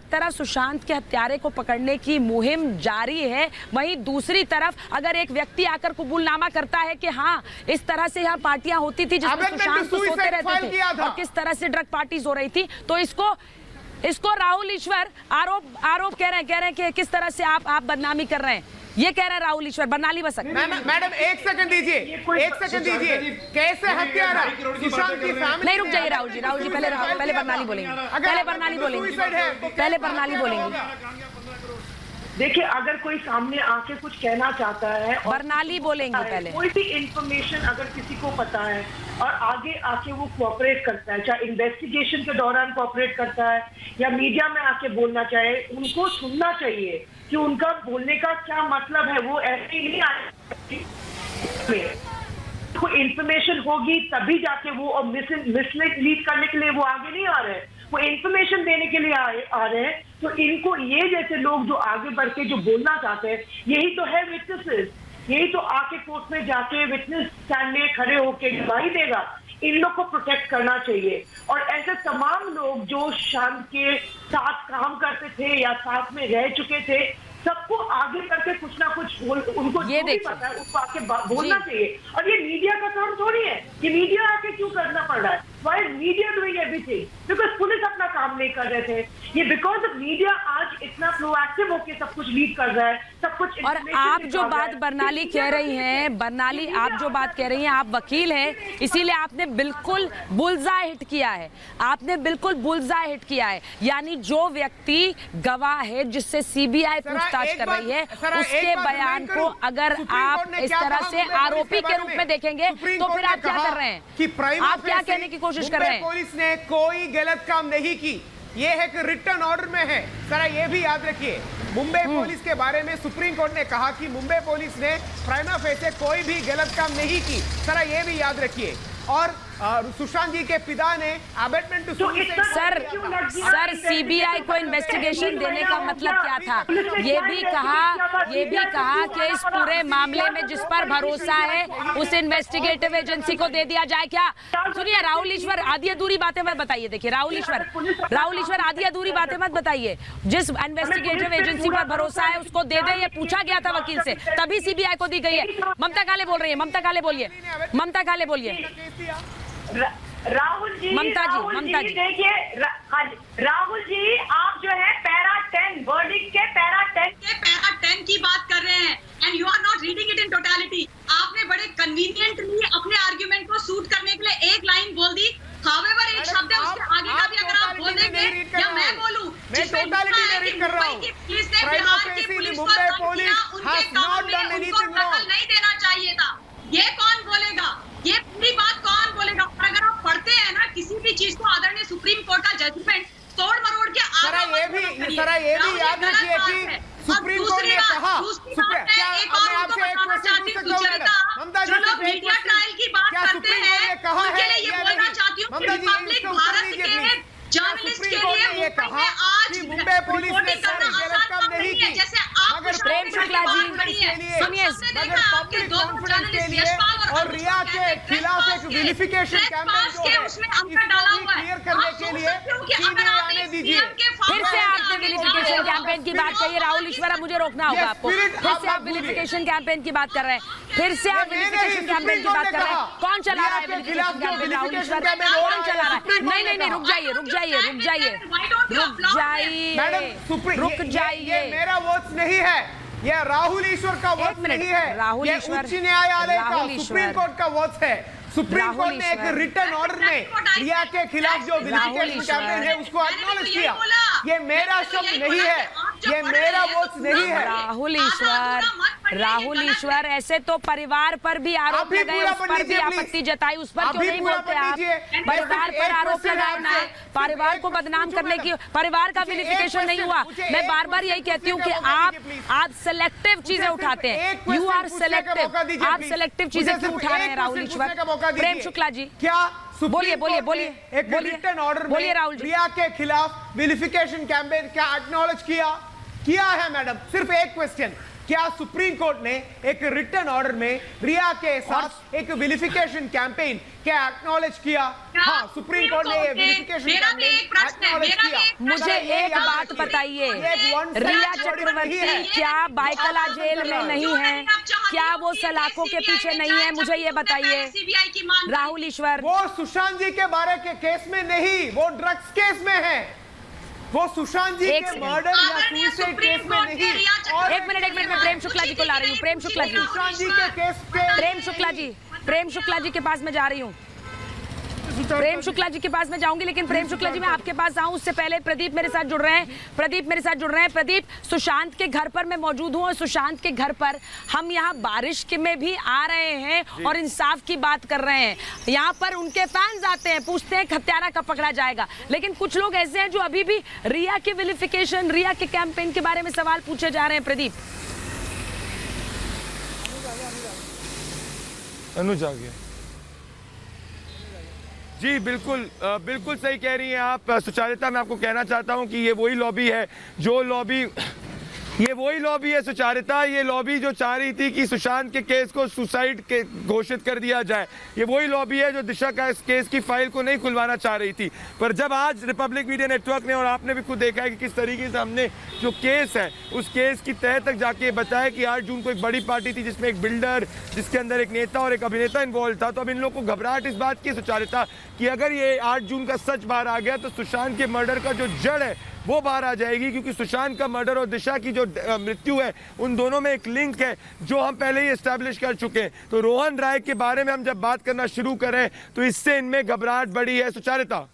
तरफ सुशांत के हत्यारे को पकड़ने की मुहिम जारी है, वहीं दूसरी तरफ अगर एक व्यक्ति आकर कबूलनामा करता है कि हाँ इस तरह से यहाँ पार्टियां होती थी जिसमें सुशांत को सोते रहते थे और किस तरह से ड्रग पार्टीज हो रही थी, तो इसको राहुल ईश्वर आरोप कह रहे हैं कि किस तरह से आप बदनामी कर रहे हैं, ये कह रहे हैं राहुल ईश्वर। बरनाली बसक मैडम एक सेकंड दीजिए, कैसे हत्यारा सुशांत की फैमिली? नहीं रुक जाइए राहुल जी, पहले बरनाली बोलेंगे। देखिए, अगर कोई सामने आके कुछ कहना चाहता है, बरनाली बोलेंगे पहले, कोई भी इंफॉर्मेशन अगर किसी को पता है और आगे आके वो कोऑपरेट करता है, चाहे इन्वेस्टिगेशन के दौरान कोऑपरेट करता है या मीडिया में आके बोलना चाहे, उनको सुनना चाहिए कि उनका बोलने का क्या मतलब है। वो ऐसे ही नहीं आए, कोई इंफॉर्मेशन होगी तभी जाके वो मिसलीड करने के लिए वो आगे नहीं आ रहे हैं, वो इंफॉर्मेशन देने के लिए आ रहे हैं। तो इनको, ये जैसे लोग जो आगे बढ़ के जो बोलना चाहते हैं, यही तो है विटनेसेस, यही तो आके कोर्ट में जाके विटनेस स्टैंड में खड़े होके गवाही देगा। इन लोग को प्रोटेक्ट करना चाहिए और ऐसे तमाम लोग जो शांत के साथ काम करते थे या साथ में रह चुके थे, सबको आगे करके कुछ ना कुछ उनको ये जो भी पता है उसको आके बोलना चाहिए। और ये मीडिया का काम थोड़ी है, ये मीडिया आके क्यों करना पड़ रहा है? Why media doing everything? Because police अपना काम नहीं कर रहे थे, ये बिकॉज ऑफ मीडिया आज इतना प्रोएक्टिव होके सब कुछ लीड कर रहा है, सब कुछ। और आप जो बात बरनाली कह रही हैं, बरनाली आप जो बात कह रही हैं, आप वकील हैं, इसीलिए आपने बिल्कुल बुलजाय हिट किया है, यानी जो व्यक्ति गवाह है जिससे सीबीआई पूछताछ कर रही है, उसके बयान को अगर आप इस तरह से आरोपी के रूप में देखेंगे तो फिर आप क्या कर रहे हैं? आप क्या कहने की कोशिश कर रहे हैं। पुलिस ने कोई गलत काम नहीं की, ये एक रिटर्न ऑर्डर में है। जरा ये भी याद रखिए, मुंबई पुलिस के बारे में सुप्रीम कोर्ट ने कहा कि मुंबई पुलिस ने प्राइमा फेसे कोई भी गलत काम नहीं की। जरा ये भी याद रखिए। और सुशांत जी के पिता ने अबेटमेंट टू सर सीबीआई को इन्वेस्टिगेशन देने का मतलब क्या था? ये भी कहा कि इस पूरे मामले में जिस पर भरोसा है उस इन्वेस्टिगेटिव एजेंसी को दे दिया जाए। क्या सुनिए, राहुल ईश्वर आधी अधूरी बातें मत बताइए। देखिए राहुल ईश्वर आधी अधूरी बातें मत बताइए। जिस इन्वेस्टिगेटिव एजेंसी पर भरोसा है उसको दे दे, ये पूछा गया था वकील से, तभी सीबीआई को दी गई है। ममता काले बोल रही है, ममता काले बोलिए। राहुल जी देखिए, राहुल जी आप जो है पैरा 10 वर्डिक्ट के पैरा 10 की बात कर रहे हैं and you are not reading it in totality. आपने बड़े कन्वीनियंटली अपने आर्ग्यूमेंट को सूट करने के लिए एक लाइन बोल दी। हावेवर एक शब्द है, उसके आगे का भी अगर आप बोल देंगे या मैं बोलूं, मैं टोटलिटी नहीं कर रहा हूं। पुलिस ने बिहार की पुलिस पर काम किया, उनके काम में उनको दखल नहीं देना चाहिए था। ये कौन बोलेगा? ये पूरी बात कौन बोलेगा? और अगर आप पढ़ते हैं ना किसी भी चीज को, आदरणीय सुप्रीम कोर्ट का जजमेंट तोड़ मरोड़ के ये भी याद रखिए कि सुप्रीम कोर्ट ने कहा, जो लोग मीडिया ट्रायल की बात करते हैं उनके लिए ये बोलना चाहती हूँ कि रिपब्लिक भारत के जर्नलिस्ट के लिए आज मुंबई पुलिस ने गलत काम नहीं है। जैसे आप प्रेम शुक्ला जी सुनिए, और रिया के खिलाफ एक विलिफिकेशन कैंपेन जो है उसमें अंतर डाला हुआ है। क्लियर करने के लिए आने दीजिए। फिर से आपने विलिफिकेशन कैंपेन की बात कही। राहुल ईश्वर, मुझे रोकना होगा आपको। फिर से आप विलिफिकेशन कैंपेन की बात कर रहे हैं। कौन चला रहा है विलिफिकेशन कैंपेन? राहुल ईश्वर कौन चला रहा है? नहीं, रुक जाइए। मेरा वोट नहीं है, ये राहुल ईश्वर का वोट नहीं है, राहुल ये ईश्वर, उच्च न्यायालय का सुप्रीम कोर्ट का वोट है। सुप्रीम कोर्ट ने एक रिटर्न ऑर्डर में रिया के खिलाफ जो विलिफिकेशन कैंपेन है उसको एक्नॉलेज किया। ये मेरा शब्द नहीं है, ये मेरा वोट नहीं है। राहुल ईश्वर ऐसे तो परिवार पर भी आरोप लगाए, उस पर भी आपत्ति जताई, उस पर क्यों नहीं बोलते आप? परिवार पर आरोप लगाना, परिवार को बदनाम करने की, परिवार का विलिफिकेशन नहीं हुआ। मैं बार बार यही कहती हूँ कि आप सेलेक्टिव चीजें उठाते हैं। यू आर सेलेक्टिव, आप सेलेक्टिव चीजें क्यों उठा रहे हैं राहुल ईश्वर? प्रेम शुक्ला जी क्या बोलिए एक रिटर्न ऑर्डर बोलिए राहुल जी। रिया के खिलाफ विलिफिकेशन कैंपेन क्या एक्नॉलेज किया है मैडम? सिर्फ एक क्वेश्चन, क्या सुप्रीम कोर्ट ने एक रिटर्न ऑर्डर में रिया के साथ एक विलिफिकेशन कैंपेन क्या एक्नॉलेज किया? हाँ, सुप्रीम कोर्ट ने विलिफिकेशन कैंपेन एक्नॉलेज किया। मुझे एक बात बताइए, रिया चक्रवर्ती क्या बाइकला जेल में नहीं है? क्या वो सलाखों के पीछे नहीं है? मुझे ये बताइए राहुल ईश्वर। वो सुशांत जी के बारे के केस में नहीं, वो ड्रग्स केस में है। वो सुशांत जी के मर्डर या सुसाइड केस में नहीं। और एक मिनट मैं प्रेम शुक्ला जी को ला रही हूँ। प्रेम शुक्ला जी, सुशांत जी के केस पे प्रेम शुक्ला जी के पास मैं जा रही हूँ। प्रेम शुक्ला जी के पास मैं जाऊंगी, लेकिन प्रेम शुक्ला जी मैं आपके पास आऊं उससे पहले प्रदीप मेरे साथ जुड़ रहे हैं। प्रदीप, सुशांत के घर पर मैं मौजूद हूं और सुशांत के घर पर हम यहाँ बारिश के में भी आ रहे हैं और इंसाफ की बात कर रहे हैं। यहाँ पर उनके फैंस आते हैं, पूछते हैं हत्यारा कब पकड़ा जाएगा, लेकिन कुछ लोग ऐसे हैं जो अभी भी रिया के विलिफिकेशन, रिया के कैंपेन के बारे में सवाल पूछे जा रहे हैं। प्रदीप अनुज आ गया जी। बिल्कुल सही कह रही हैं आप सुचारिता। मैं आपको कहना चाहता हूं कि ये वही लॉबी है सुचारिता। ये लॉबी जो चाह रही थी कि सुशांत के केस को सुसाइड के घोषित कर दिया जाए। ये वही लॉबी है जो दिशा का इस केस की फाइल को नहीं खुलवाना चाह रही थी। पर जब आज रिपब्लिक मीडिया नेटवर्क ने, और आपने भी खुद देखा है कि किस तरीके से हमने जो केस है उस केस की तह तक जाके बताया कि 8 जून को एक बड़ी पार्टी थी जिसमें एक बिल्डर, जिसके अंदर एक नेता और एक अभिनेता इन्वॉल्व था। तो अब इन लोगों को घबराहट इस बात की सुचारिता कि अगर ये 8 जून का सच बाहर आ गया तो सुशांत के मर्डर का जो जड़ है वो बाहर आ जाएगी, क्योंकि सुशांत का मर्डर और दिशा की जो मृत्यु है उन दोनों में एक लिंक है जो हम पहले ही एस्टैब्लिश कर चुके हैं। तो रोहन राय के बारे में हम जब बात करना शुरू करें तो इससे इनमें घबराहट बढ़ी है। सुचारिता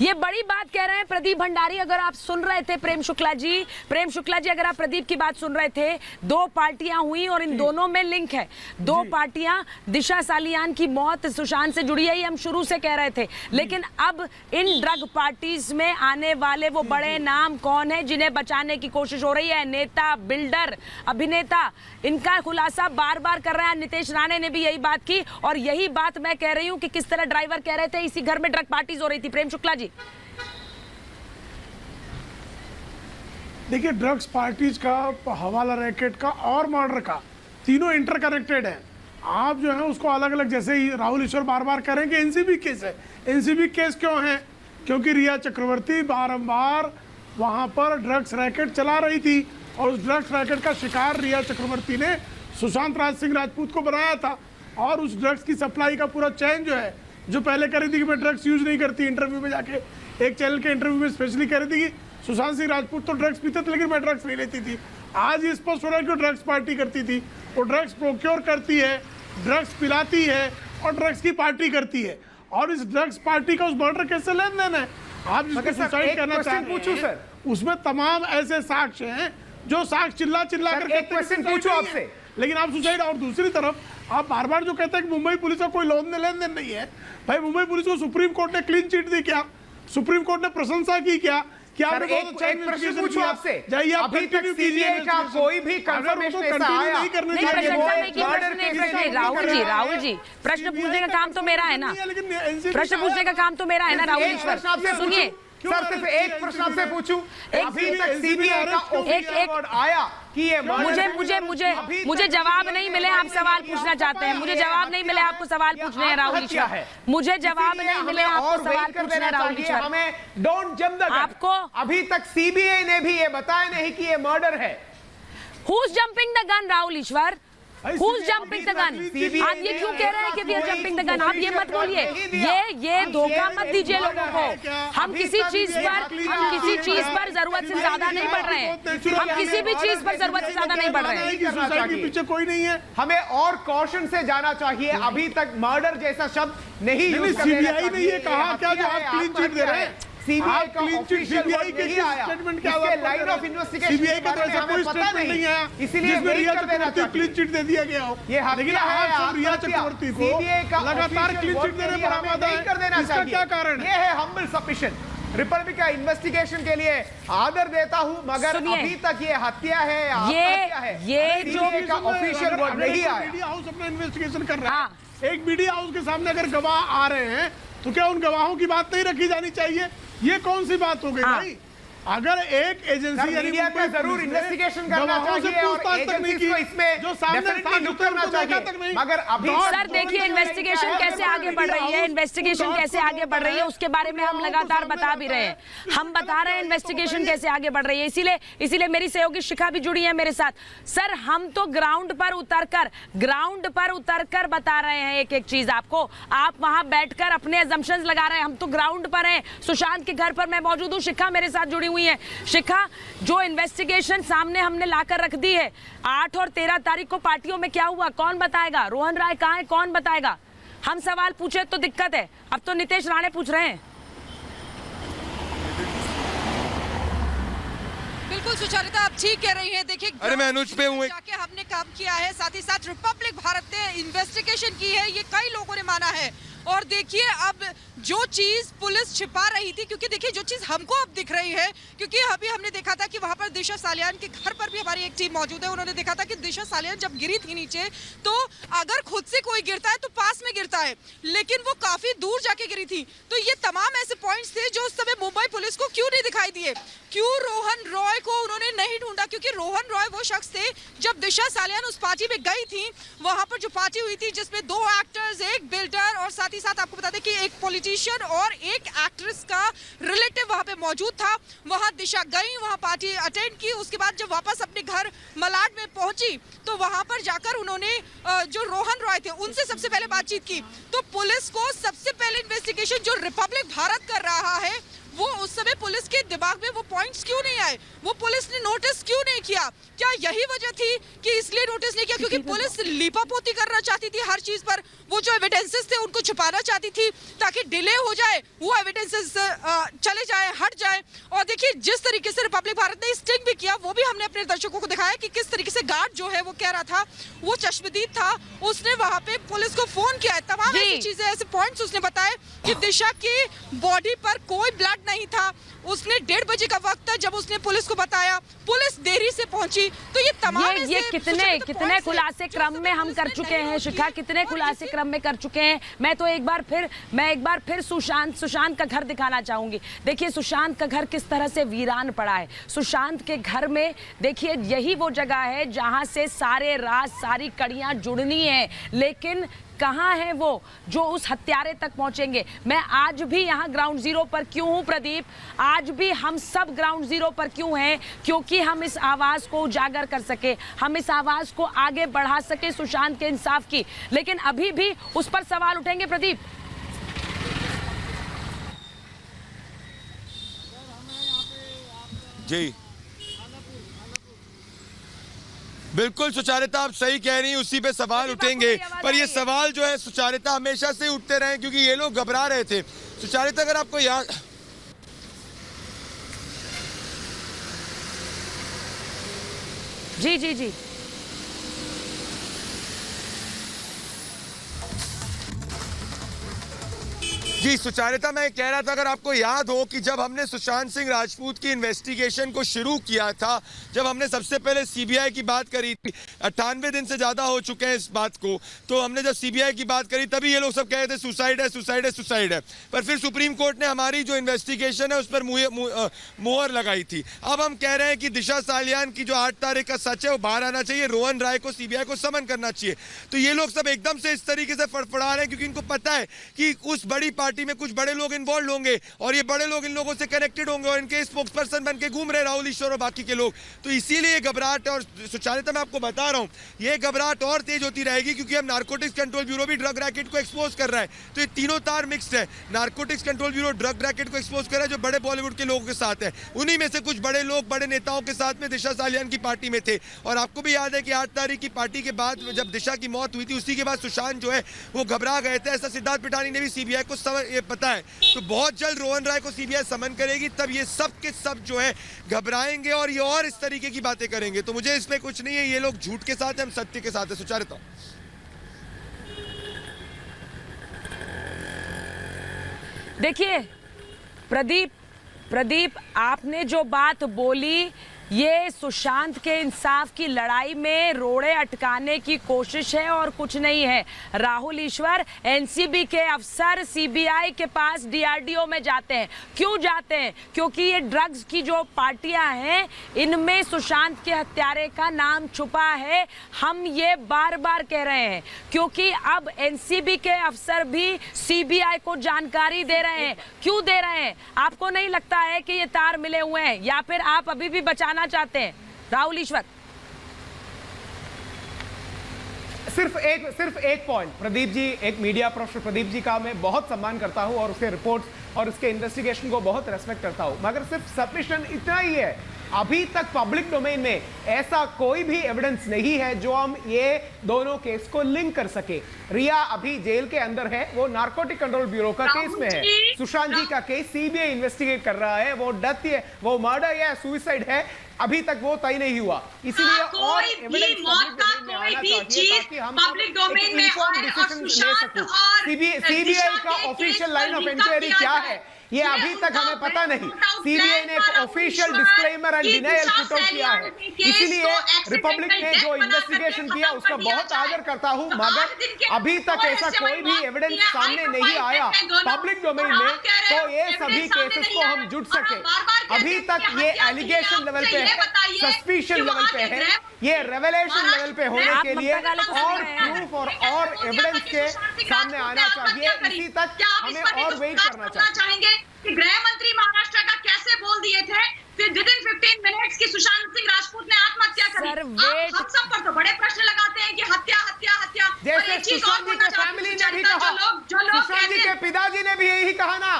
ये बड़ी बात कह रहे हैं प्रदीप भंडारी। अगर आप सुन रहे थे प्रेम शुक्ला जी अगर आप प्रदीप की बात सुन रहे थे, 2 पार्टियां हुई और इन दोनों में लिंक है। 2 पार्टियां, दिशा सालियान की मौत सुशांत से जुड़ी है, ये हम शुरू से कह रहे थे। लेकिन अब इन ड्रग पार्टीज में आने वाले वो बड़े नाम कौन है जिन्हें बचाने की कोशिश हो रही है? नेता, बिल्डर, अभिनेता, इनका खुलासा बार बार कर रहे हैं। नितेश राणे ने भी यही बात की और यही बात मैं कह रही हूं कि किस तरह ड्राइवर कह रहे थे इसी घर में ड्रग पार्टीज हो रही थी। प्रेम शुक्ला जी, देखिए, ड्रग्स पार्टीज का, हवाला रैकेट का और मर्डर का, तीनों इंटरकनेक्टेड है। आप जो है उसको अलग अलग, जैसे ही राहुल ईश्वर बार बार करेंगे एनसीबी केस है। एनसीबी केस क्यों है? क्योंकि रिया चक्रवर्ती बारंबार वहां पर ड्रग्स रैकेट चला रही थी और उस ड्रग्स रैकेट का शिकार रिया चक्रवर्ती ने सुशांत राज सिंह राजपूत को बनाया था। और उस ड्रग्स की सप्लाई का पूरा चैन जो है, जो पहले कह रही थी कि मैं ड्रग्स यूज नहीं करती, इंटरव्यू में जाके एक चैनल के इंटरव्यू में स्पेशली कह रही थी कि सुशांत सिंह राजपूत तो ड्रग्स पीते थे लेकिन मैं ड्रग्स नहीं लेती थी। आज ये स्पष्ट हो रहा है कि वो ड्रग्स पार्टी करती थी, वो ड्रग्स प्रोक्योर करती है, ड्रग्स पिलाती है और ड्रग्स की पार्टी करती है। और इस ड्रग्स पार्टी का उस मर्डर केस से लेन देन है। आप जिसको सुसाइड करना चाह रहे हैं उसमें तमाम ऐसे साक्ष्य हैं जो साक्ष्य चिल्ला कर एक क्वेश्चन पूछो आपसे, लेकिन आप सुसाइड। और दूसरी तरफ आप बार बार जो कहते हैं कि मुंबई पुलिस का कोई लेन देन नहीं है, भाई मुंबई पुलिस को सुप्रीम कोर्ट ने क्लीन चिट दी क्या? सुप्रीम कोर्ट ने प्रशंसा की क्या? सर, एक प्रश्न पूछूं आपसे, अभी तक सीबीआई का कोई भी कंफर्मेशन ऐसा आया राहुल जी, प्रश्न पूछने का काम तो मेरा है ना, प्रश्न पूछने का काम तो मेरा है ना राहुल ईश्वर। सुनिए सर, सिर्फ एक प्रश्न आपसे पूछूं, अभी तक सीबीआई का ऑफिशियल आया कि ये मुझे जवाब नहीं मिले, आप सवाल पूछना चाहते हैं, मुझे जवाब नहीं मिले, आपको सवाल पूछने हैं राहुल ईश्वर, मुझे जवाब नहीं मिले, आपको सवाल पूछने हैं राहुल ईश्वर। हमें डोंट जंप द गन। आपको अभी तक सीबीआई ने भी ये बताया नहीं कि ये मर्डर है। Who's jumping the gun, Rahul Ishwar? Who's jumping the gun? आप ये क्यों कह रहे हैं कि we are jumping the gun? आप ये मत बोलिए, ये धोखा मत दीजिए लोगों को। हम किसी चीज पर जरूरत से ज्यादा नहीं बढ़ रहे हैं, हम किसी भी चीज पर जरूरत से ज्यादा नहीं बढ़ रहे हैं। पीछे कोई नहीं है, हमें और कॉशन से जाना चाहिए। अभी तक मर्डर जैसा शब्द नहीं यूज कर रहे हैं। सीबीआई ने ये कहा क्या जो आप क्लीन चिट दे रहे हैं? सीबीआई का सीबीआई के स्टेटमेंट क्या इसके लाइन ऑफ इन्वेस्टिगेशन सीबीआई का तो ऐसा कोई स्टेटमेंट नहीं आया, इसीलिए रिया चक्रवर्ती क्लीन चिट दे दिया गया हो। लेकिन आज रिया चक्रवर्ती को लगातार क्लीन चिट देने पर आमादा है, इसका क्या कारण है? ये है हम्बल सब्मिशन। रिपब्लिक का इन्वेस्टिगेशन के लिए आदर देता हूं, मगर अभी तक ये हत्या है, आत्महत्या है, ये जो का ऑफिशियल वर्ड नहीं आया। मीडिया हाउस अपना इन्वेस्टिगेशन कर रहा है, एक मीडिया हाउस के सामने अगर गवाह आ रहे हैं तो क्या उन गवाहों की बात नहीं रखी जानी चाहिए? ये कौन सी बात हो गई भाई? अगर एक एजेंसी मीडिया का जरूर इन्वेस्टिगेशन करना चाहिए और एजेंसीज को इसमें जो सामने करना चाहिए, मगर अभी सर देखिए इन्वेस्टिगेशन कैसे आगे बढ़ रही है, इन्वेस्टिगेशन कैसे आगे बढ़ रही है उसके बारे में हम लगातार बता भी रहे हैं, हम बता रहे हैं इन्वेस्टिगेशन कैसे आगे बढ़ रही है। इसीलिए मेरी सहयोगी शिखा भी जुड़ी है मेरे साथ। सर हम तो ग्राउंड पर उतरकर बता रहे हैं एक एक चीज आपको, आप वहां बैठकर अपने अजम्पशंस लगा रहे हैं, हम तो ग्राउंड पर हैं, सुशांत के घर पर मैं मौजूद हूं, शिखा मेरे साथ जुड़ी हुई है। शिखा, जो इन्वेस्टिगेशन सामने हमने लाकर रख दी है, 8 और 13 तारीख को पार्टियों में क्या हुआ कौन बताएगा? रोहन राय कहां है, कौन बताएगा? हम सवाल पूछे तो दिक्कत है, अब तो नितेश राणे पूछ रहे हैं। बिल्कुल सुचारिता, आप ठीक कह रही हैं। देखिए अरे मैं अनुज पे हूँ, जाके हमने काम किया है, साथ ही साथ रिपब्लिक भारत ने इन्वेस्टिगेशन की है, ये कई लोगों ने माना है। और देखिए अब जो चीज पुलिस छिपा रही थी, क्योंकि देखिए जो चीज हमको अब दिख रही है, क्योंकि अभी हमने देखा था कि वहां पर दिशा सालियान के घर पर भी हमारी एक टीम मौजूद है, उन्होंने देखा था कि दिशा सालियान जब गिरी थी नीचे, तो अगर खुद से कोई गिरता है तो पास में गिरता है, लेकिन वो काफी दूर जाके गिरी थी। तो ये तमाम ऐसे पॉइंट्स थे जो उस समय मुंबई पुलिस को क्यों नहीं दिखाई दिए, क्यों रोहन रॉय को उन्होंने नहीं ढूंढा, क्योंकि रोहन रॉय वो शख्स थे जब दिशा सालियान उस पार्टी में गई थी, वहां पर जो पार्टी हुई थी जिसमें 2 एक्टर्स, एक बिल्डर और साथ ही साथ आपको बता दें कि एक पॉलिटिशियन और एक एक्ट्रेस का रिलेटिव वहां पे मौजूद था। वहां दिशा गई, वहां पार्टी अटेंड की, उसके बाद जब वापस अपने घर मलाड में पहुंची तो वहां पर जाकर उन्होंने जो रोहन रॉय थे उनसे सबसे पहले बातचीत की। तो पुलिस को सबसे पहले इन्वेस्टिगेशन जो रिपब्लिक भारत कर रहा है वो उस समय पुलिस के दिमाग में वो पॉइंट्स क्यों नहीं आए, वो पुलिस ने नोटिस क्यों नहीं किया? क्या यही वजह थी कि इसलिए नोटिस नहीं किया क्योंकि पुलिस लीपापोती करना चाहती थी हर चीज पर? वो जो एविडेंसेस थे उनको छुपाना चाहती थी ताकि डिले हो जाए, वो एविडेंसेस चले जाए, हट जाए। और देखिए जिस तरीके से रिपब्लिक भारत ने स्टिंग भी किया, वो भी हमने अपने दर्शकों को दिखाया कि किस तरीके से गार्ड जो है वो कह रहा था वो चश्मदीद था, उसने वहां पे पुलिस को फोन किया है, तमाम ऐसी चीजें, ऐसे पॉइंट्स उसने बताए कि दिशा की बॉडी पर कोई ब्लड नहीं था। उसने 1:30 बजे का वक्त था जब उसने पुलिस को बताया, पुलिस देरी से पहुंची। तो ये तमाम ये कितने खुलासे क्रम में हम कर चुके हैं शिखा, कितने खुलासे क्रम में कर चुके हैं। मैं तो एक बार फिर सुशांत का घर दिखाना चाहूंगी। देखिए सुशांत का घर किस तरह से वीरान पड़ा है। सुशांत के घर में देखिए यही वो जगह है जहां से सारे राज, सारी कड़ियां जुड़नी है, लेकिन कहाँ है वो जो उस हत्यारे तक पहुंचेंगे। मैं आज भी यहाँ ग्राउंड जीरो पर क्यों हूँ प्रदीप, आज भी हम सब ग्राउंड जीरो पर क्यों हैं? क्योंकि हम इस आवाज को उजागर कर सके, हम इस आवाज को आगे बढ़ा सके सुशांत के इंसाफ की। लेकिन अभी भी उस पर सवाल उठेंगे प्रदीप। जी बिल्कुल सुचारिता, आप सही कह रही हैं, उसी पे सवाल उठेंगे। पर ये सवाल जो है सुचारिता हमेशा से उठते रहे क्योंकि ये लोग घबरा रहे थे। सुचारिता अगर आपको याद, जी जी जी जी सुचारिता, मैं कह रहा था अगर आपको याद हो कि जब हमने सुशांत सिंह राजपूत की इन्वेस्टिगेशन को शुरू किया था, जब हमने सबसे पहले सीबीआई की बात करी थी, 98 दिन से ज्यादा हो चुके हैं इस बात को, तो हमने जब सीबीआई की बात करी तभी ये लोग सब कह रहे थे सुसाइड है, सुसाइड है, सुसाइड है। पर फिर सुप्रीम कोर्ट ने हमारी जो इन्वेस्टिगेशन है उस पर मुहर लगाई थी। अब हम कह रहे हैं कि दिशा सालियान की जो 8 तारीख का सच है वो बाहर आना चाहिए, रोहन राय को सीबीआई को समन करना चाहिए। तो ये लोग सब एकदम से इस तरीके से फड़फड़ा रहे हैं क्योंकि इनको पता है कि उस बड़ी पार्टी में कुछ बड़े लोग इन्वॉल्व होंगे और ये बड़े लोग इन लोगों से कनेक्टेड होंगे और इनके स्पोक्स पर्सन बन के घूम रहे राहुल ईश्वर और बाकी के लोग। तो इसीलिए ये घबराहट है। और सुचारिता मैं आपको बता रहा हूं, ये घबराहट और तेज होती रहेगी क्योंकि अब नारकोटिक्स कंट्रोल ब्यूरो भी ड्रग रैकेट को एक्सपोज कर रहा है। तो ये तीनों तार मिक्स्ड है। Narcotics control bureau drug racket को एक्सपोज कर रहा है जो बड़े बॉलीवुड के लोगों के साथ है, उन्हीं में से कुछ बड़े लोग बड़े नेताओं के साथ में दिशा सालियान की पार्टी में थे। और आपको भी याद है कि 8 तारीख की पार्टी के बाद जब दिशा की मौत हुई थी उसी के बाद सुशांत जो है वो घबरा गए थे। ऐसा सिद्धार्थ पिठानी ने भी सीबीआई को ये पता है। तो बहुत जल्द रोहन राय को सीबीआई समन करेगी, तब ये सब के सब जो है घबराएंगे और ये और इस तरीके की बातें करेंगे। तो मुझे इसमें कुछ नहीं है, ये लोग झूठ के साथ है, हम सत्य के साथ है। सुचारिता देखिए प्रदीप आपने जो बात बोली ये सुशांत के इंसाफ की लड़ाई में रोड़े अटकाने की कोशिश है और कुछ नहीं है। राहुल ईश्वर एनसीबी के अफसर सीबीआई के पास डीआरडीओ में जाते हैं। क्यों जाते हैं? क्योंकि ये ड्रग्स की जो पार्टियां हैं इनमें सुशांत के हत्यारे का नाम छुपा है। हम ये बार बार कह रहे हैं क्योंकि अब एनसीबी के अफसर भी सीबीआई को जानकारी दे रहे हैं। क्यों दे रहे हैं? आपको नहीं लगता है कि ये तार मिले हुए हैं या फिर आप अभी भी बचाना चाहते हैं? राहुल ईश्वर, सिर्फ एक पॉइंट प्रदीप जी, एक मीडिया प्रोफेशनल प्रदीप जी का मैं बहुत सम्मान करता हूं और उसके रिपोर्ट्स और उसके इन्वेस्टिगेशन को बहुत रेस्पेक्ट करता हूं, मगर सिर्फ सफिशिएंट इतना ही है। अभी तक पब्लिक डोमेन में ऐसा कोई भी एविडेंस नहीं है जो हम ये दोनों केस को लिंक कर सके। रिया अभी जेल के अंदर है, वो नारकोटिक कंट्रोल ब्यूरो का केस में है। सुशांत जी का केस सीबीआई इन्वेस्टिगेट कर रहा है, वो डेथ है, वो मर्डर या सुसाइड है, अभी तक वो तय नहीं हुआ। इसीलिए और एविडेंस पब्लिक डोमेन में आना चाहिए ताकि हम इन्फॉर्म्ड डिसीजन ले सकें। सीबीआई का ऑफिशियल लाइन ऑफ इंक्वायरी क्या है ये अभी तक हमें पता नहीं। सीबीआई ने एक official disclaimer and denial put out किया है, इसीलिए रिपब्लिक ने जो इन्वेस्टिगेशन किया उसका बहुत आदर करता हूं, मगर अभी तक ऐसा कोई भी एविडेंस सामने नहीं आया पब्लिक डोमेन में तो ये सभी केसेस को हम जुड़ सके। अभी तक ये एलिगेशन लेवल पे है, सस्पिशन लेवल पे है, ये रेवलेशन लेवल पे होने के लिए और प्रूफ और एविडेंस के सामने आना चाहिए। इसी तक हमें और वेट करना चाहिए कि गृह मंत्री महाराष्ट्र का कैसे बोल दिए थे फिर विद इन 15 मिनट्स की सुशांत सिंह राजपूत ने आत्महत्या करी। हम सब पर तो बड़े प्रश्न लगाते हैं कि हत्या हत्या हत्या, जैसे सुशांत जी के फैमिली ने भी कहा, सुशांत जी के पिताजी ने भी यही कहा ना,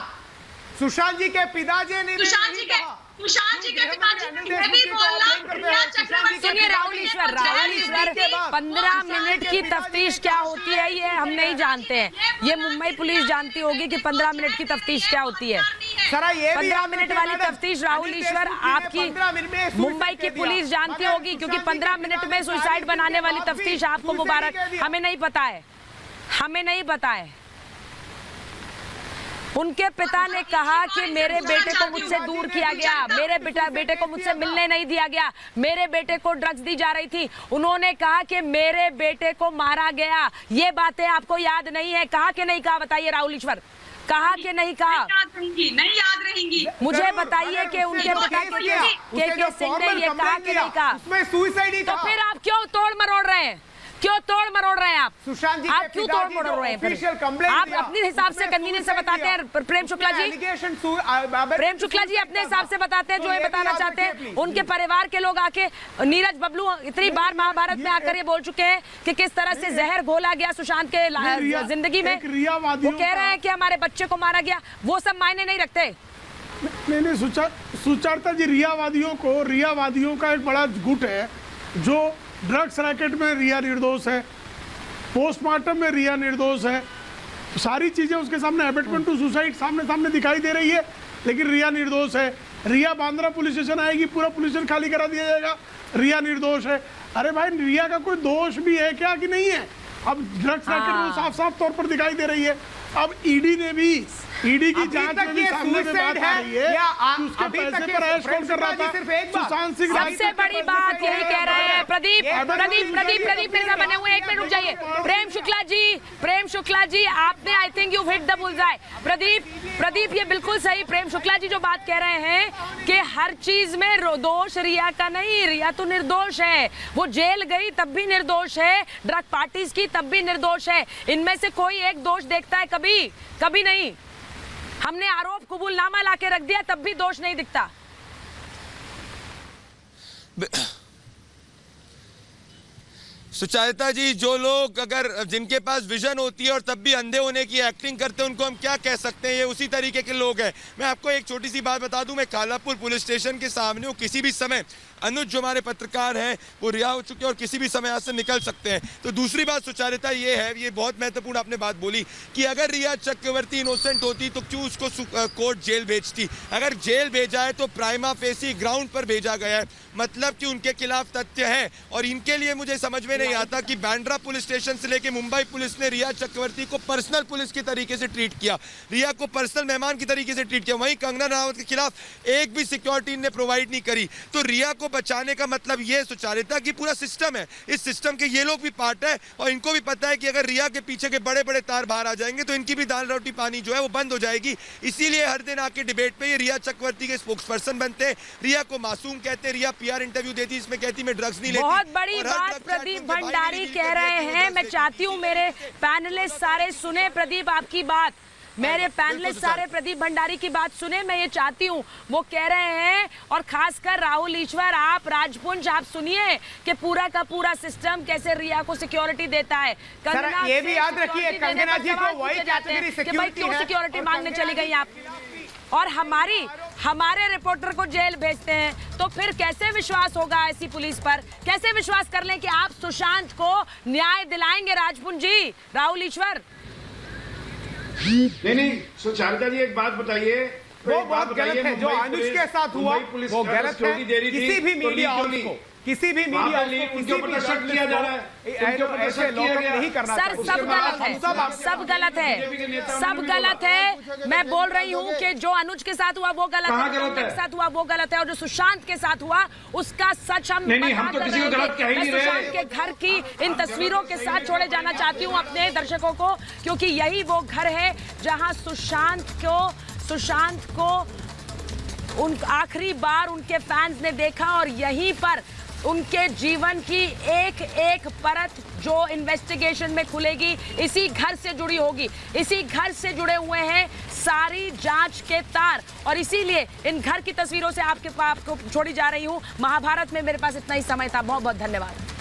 सुशांत जी के पिताजी ने सुशांत जी के पिताजी ने ये भी बोला रिया चक्रवर्ती। सुनिए राहुल ईश्वर 15 मिनट की तफ्तीश क्या होती है ये हम नहीं जानते हैं। ये मुंबई पुलिस जानती होगी कि 15 मिनट की तफ्तीश क्या होती है। 15 मिनट वाली तफ्तीश राहुल ईश्वर आपकी मुंबई की पुलिस जानती होगी, क्योंकि 15 मिनट में सुसाइड बनाने वाली तफ्तीश आपको मुबारक, हमें नहीं पता है, हमें नहीं पता है। उनके पिता ने कहा कि मेरे बेटे को मुझसे दूर किया गया, मेरे बेटे को मुझसे मिलने नहीं दिया गया, मेरे बेटे को ड्रग्स दी जा रही थी। उन्होंने कहा कि मेरे बेटे को मारा गया। ये बातें आपको याद नहीं है? कहा कि नहीं कहा, बताइए राहुल ईश्वर, कहा कि नहीं कहा? नहीं याद रहेंगी। मुझे बताइए कि उनके पिता के सिंह ने ये कहा कि नहीं कहा? तो फिर आप क्यों तोड़ मरोड़ रहे हैं? क्यों तोड़ मरोड़ रहे हैं आप? सुशांत जी आप क्यों तोड़ मरोड़ रहे हैं? आप अपने हिसाब से कन्वीनियंस से बताते हैं। प्रेम शुक्ला जी, प्रेम शुक्ला जी अपने हिसाब से बताते हैं जो ये बताना चाहते हैं। उनके परिवार के लोग आके, नीरज बबलू इतनी बार महाभारत में आकर ये बोल चुके हैं कि किस तरह से जहर घोला गया सुशांत के जिंदगी में। वो कह रहे हैं कि हमारे बच्चे को मारा गया। वो सब मायने नहीं रखते। नहीं, सुचरिता जी, रियावादियों का एक बड़ा गुट है जो ड्रग्स रैकेट में रिया निर्दोष है, पोस्टमार्टम में रिया निर्दोष है, सारी चीजें उसके सामने एबेटमेंट टू सुसाइड सामने दिखाई दे रही है, लेकिन रिया निर्दोष है। रिया बांद्रा पुलिस स्टेशन आएगी, पूरा पुलिस स्टेशन खाली करा दिया जाएगा, रिया निर्दोष है। अरे भाई, रिया का कोई दोष भी है क्या कि नहीं है? अब ड्रग्स रैकेट में साफ साफ तौर पर दिखाई दे रही है। अब ईडी की जांच में भी सामने में बात आ रही है कि उसके पैसे पर ऐश कौन कर रहा था? सुशांत सिंह। सबसे बड़ी बात यही कह रहे हैं प्रदीप मिर्जा बने हुए। एक मिनट रुक जाइए। प्रेम शुक्ला जी, आपने I think you hit the bullseye. Pradeep ये बिल्कुल सही। प्रेम शुक्ला जी जो बात कह रहे हैं कि हर चीज में दोष रिया का नहीं, रिया तो निर्दोष है। वो जेल गई तब भी निर्दोष है, ड्रग पार्टीज की तब भी निर्दोष है। इनमें से कोई एक दोष देखता है? कभी नहीं। हमने आरोप कबूलनामा लाके रख दिया तब भी दोष नहीं दिखता। सुचारिता जी, जो लोग अगर जिनके पास विजन होती है और तब भी अंधे होने की एक्टिंग करते हैं, उनको हम क्या कह सकते हैं? ये उसी तरीके के लोग हैं। मैं आपको एक छोटी सी बात बता दूं, मैं कालापुर पुलिस स्टेशन के सामने हूँ। किसी भी समय अनुज जो हमारे पत्रकार हैं वो रिहा हो चुके हैं और किसी भी समय यहाँ से निकल सकते हैं। तो दूसरी बात सुचारिता ये है, ये बहुत महत्वपूर्ण आपने बात बोली कि अगर रिया चक्रवर्ती इनोसेंट होती तो क्यों उसको कोर्ट जेल भेजती? अगर जेल भेजा है तो प्राइमा फेसी ग्राउंड पर भेजा गया है, मतलब कि उनके खिलाफ तथ्य है। और इनके लिए मुझे समझ में नहीं आता कि बांद्रा पुलिस स्टेशन से लेके मुंबई पुलिस ने रिया चक्रवर्ती को पर्सनल पुलिस की तरीके से ट्रीट किया, रिया को पर्सनल मेहमान की तरीके से ट्रीट किया। वहीं कंगना रनावत के खिलाफ एक भी सिक्योरिटी ने प्रोवाइड नहीं करी। तो रिया को बचाने का मतलब ये सुचारिता कि पूरा सिस्टम है, इस सिस्टम के ये लोग भी पार्ट है और इनको भी पता है कि अगर रिया के पीछे के बड़े बड़े तार बाहर आ जाएंगे तो इनकी भी दाल रोटी पानी जो है वो बंद हो जाएगी। इसीलिए हर दिन आके डिबेट पे ये रिया चक्रवर्ती के स्पोक्स पर्सन बनते हैं, रिया को मासूम कहते हैं, रिया पीआर इंटरव्यू देती, इसमें कहती मैं ड्रग्स नहीं लेती। बहुत बड़ी बात प्रदीप भंडारी कह रहे हैं। मैं चाहती हूँ मेरे पैनलिस्ट सारे सुने प्रदीप आपकी बात, मेरे पैनलिस्ट सारे प्रदीप भंडारी की बात सुने। मैं ये चाहती हूँ, वो कह रहे हैं, और खासकर राहुल ईश्वर, आप राजपुंज, आप सुनिए कि पूरा का पूरा सिस्टम कैसे रिया को सिक्योरिटी देता है। कंगना ये भी याद रखिए, कंगना जी को वही कैटेगरी सिक्योरिटी है। सिक्योरिटी मांगने चली गई आप और हमारे रिपोर्टर को जेल भेजते हैं, तो फिर कैसे विश्वास होगा ऐसी पुलिस पर? कैसे विश्वास कर लें कि आप सुशांत को न्याय दिलाएंगे? राजपुंज जी, राहुल ईश्वर। नहीं, सुचारिता जी एक बात बताइए, वो बहुत गलत है जो अनुज के साथ हुआ, वो गलत है। किसी भी मीडिया हाउस को, किसी भी मीडिया उनके ऊपर शक किया जा रहा है, ऐसे लोग नहीं करना। सर सब गलत है, सब गलत है, सब गलत है। मैं बोल रही हूँ कि जो अनुज के साथ हुआ वो गलत है, जो के साथ हुआ वो गलत है, और जो सुशांत के साथ हुआ उसका सच हम तो किसी को गलत कह ही नहीं रहे। सुशांत के घर की इन तस्वीरों के साथ छोड़े जाना चाहती हूँ अपने दर्शकों को, क्योंकि यही वो घर है जहाँ सुशांत को उन आखिरी बार उनके फैंस ने देखा, और यहीं पर उनके जीवन की एक एक परत जो इन्वेस्टिगेशन में खुलेगी इसी घर से जुड़ी होगी। इसी घर से जुड़े हुए हैं सारी जांच के तार, और इसीलिए इन घर की तस्वीरों से आपको छोड़ी जा रही हूं। महाभारत में मेरे पास इतना ही समय था। बहुत बहुत धन्यवाद।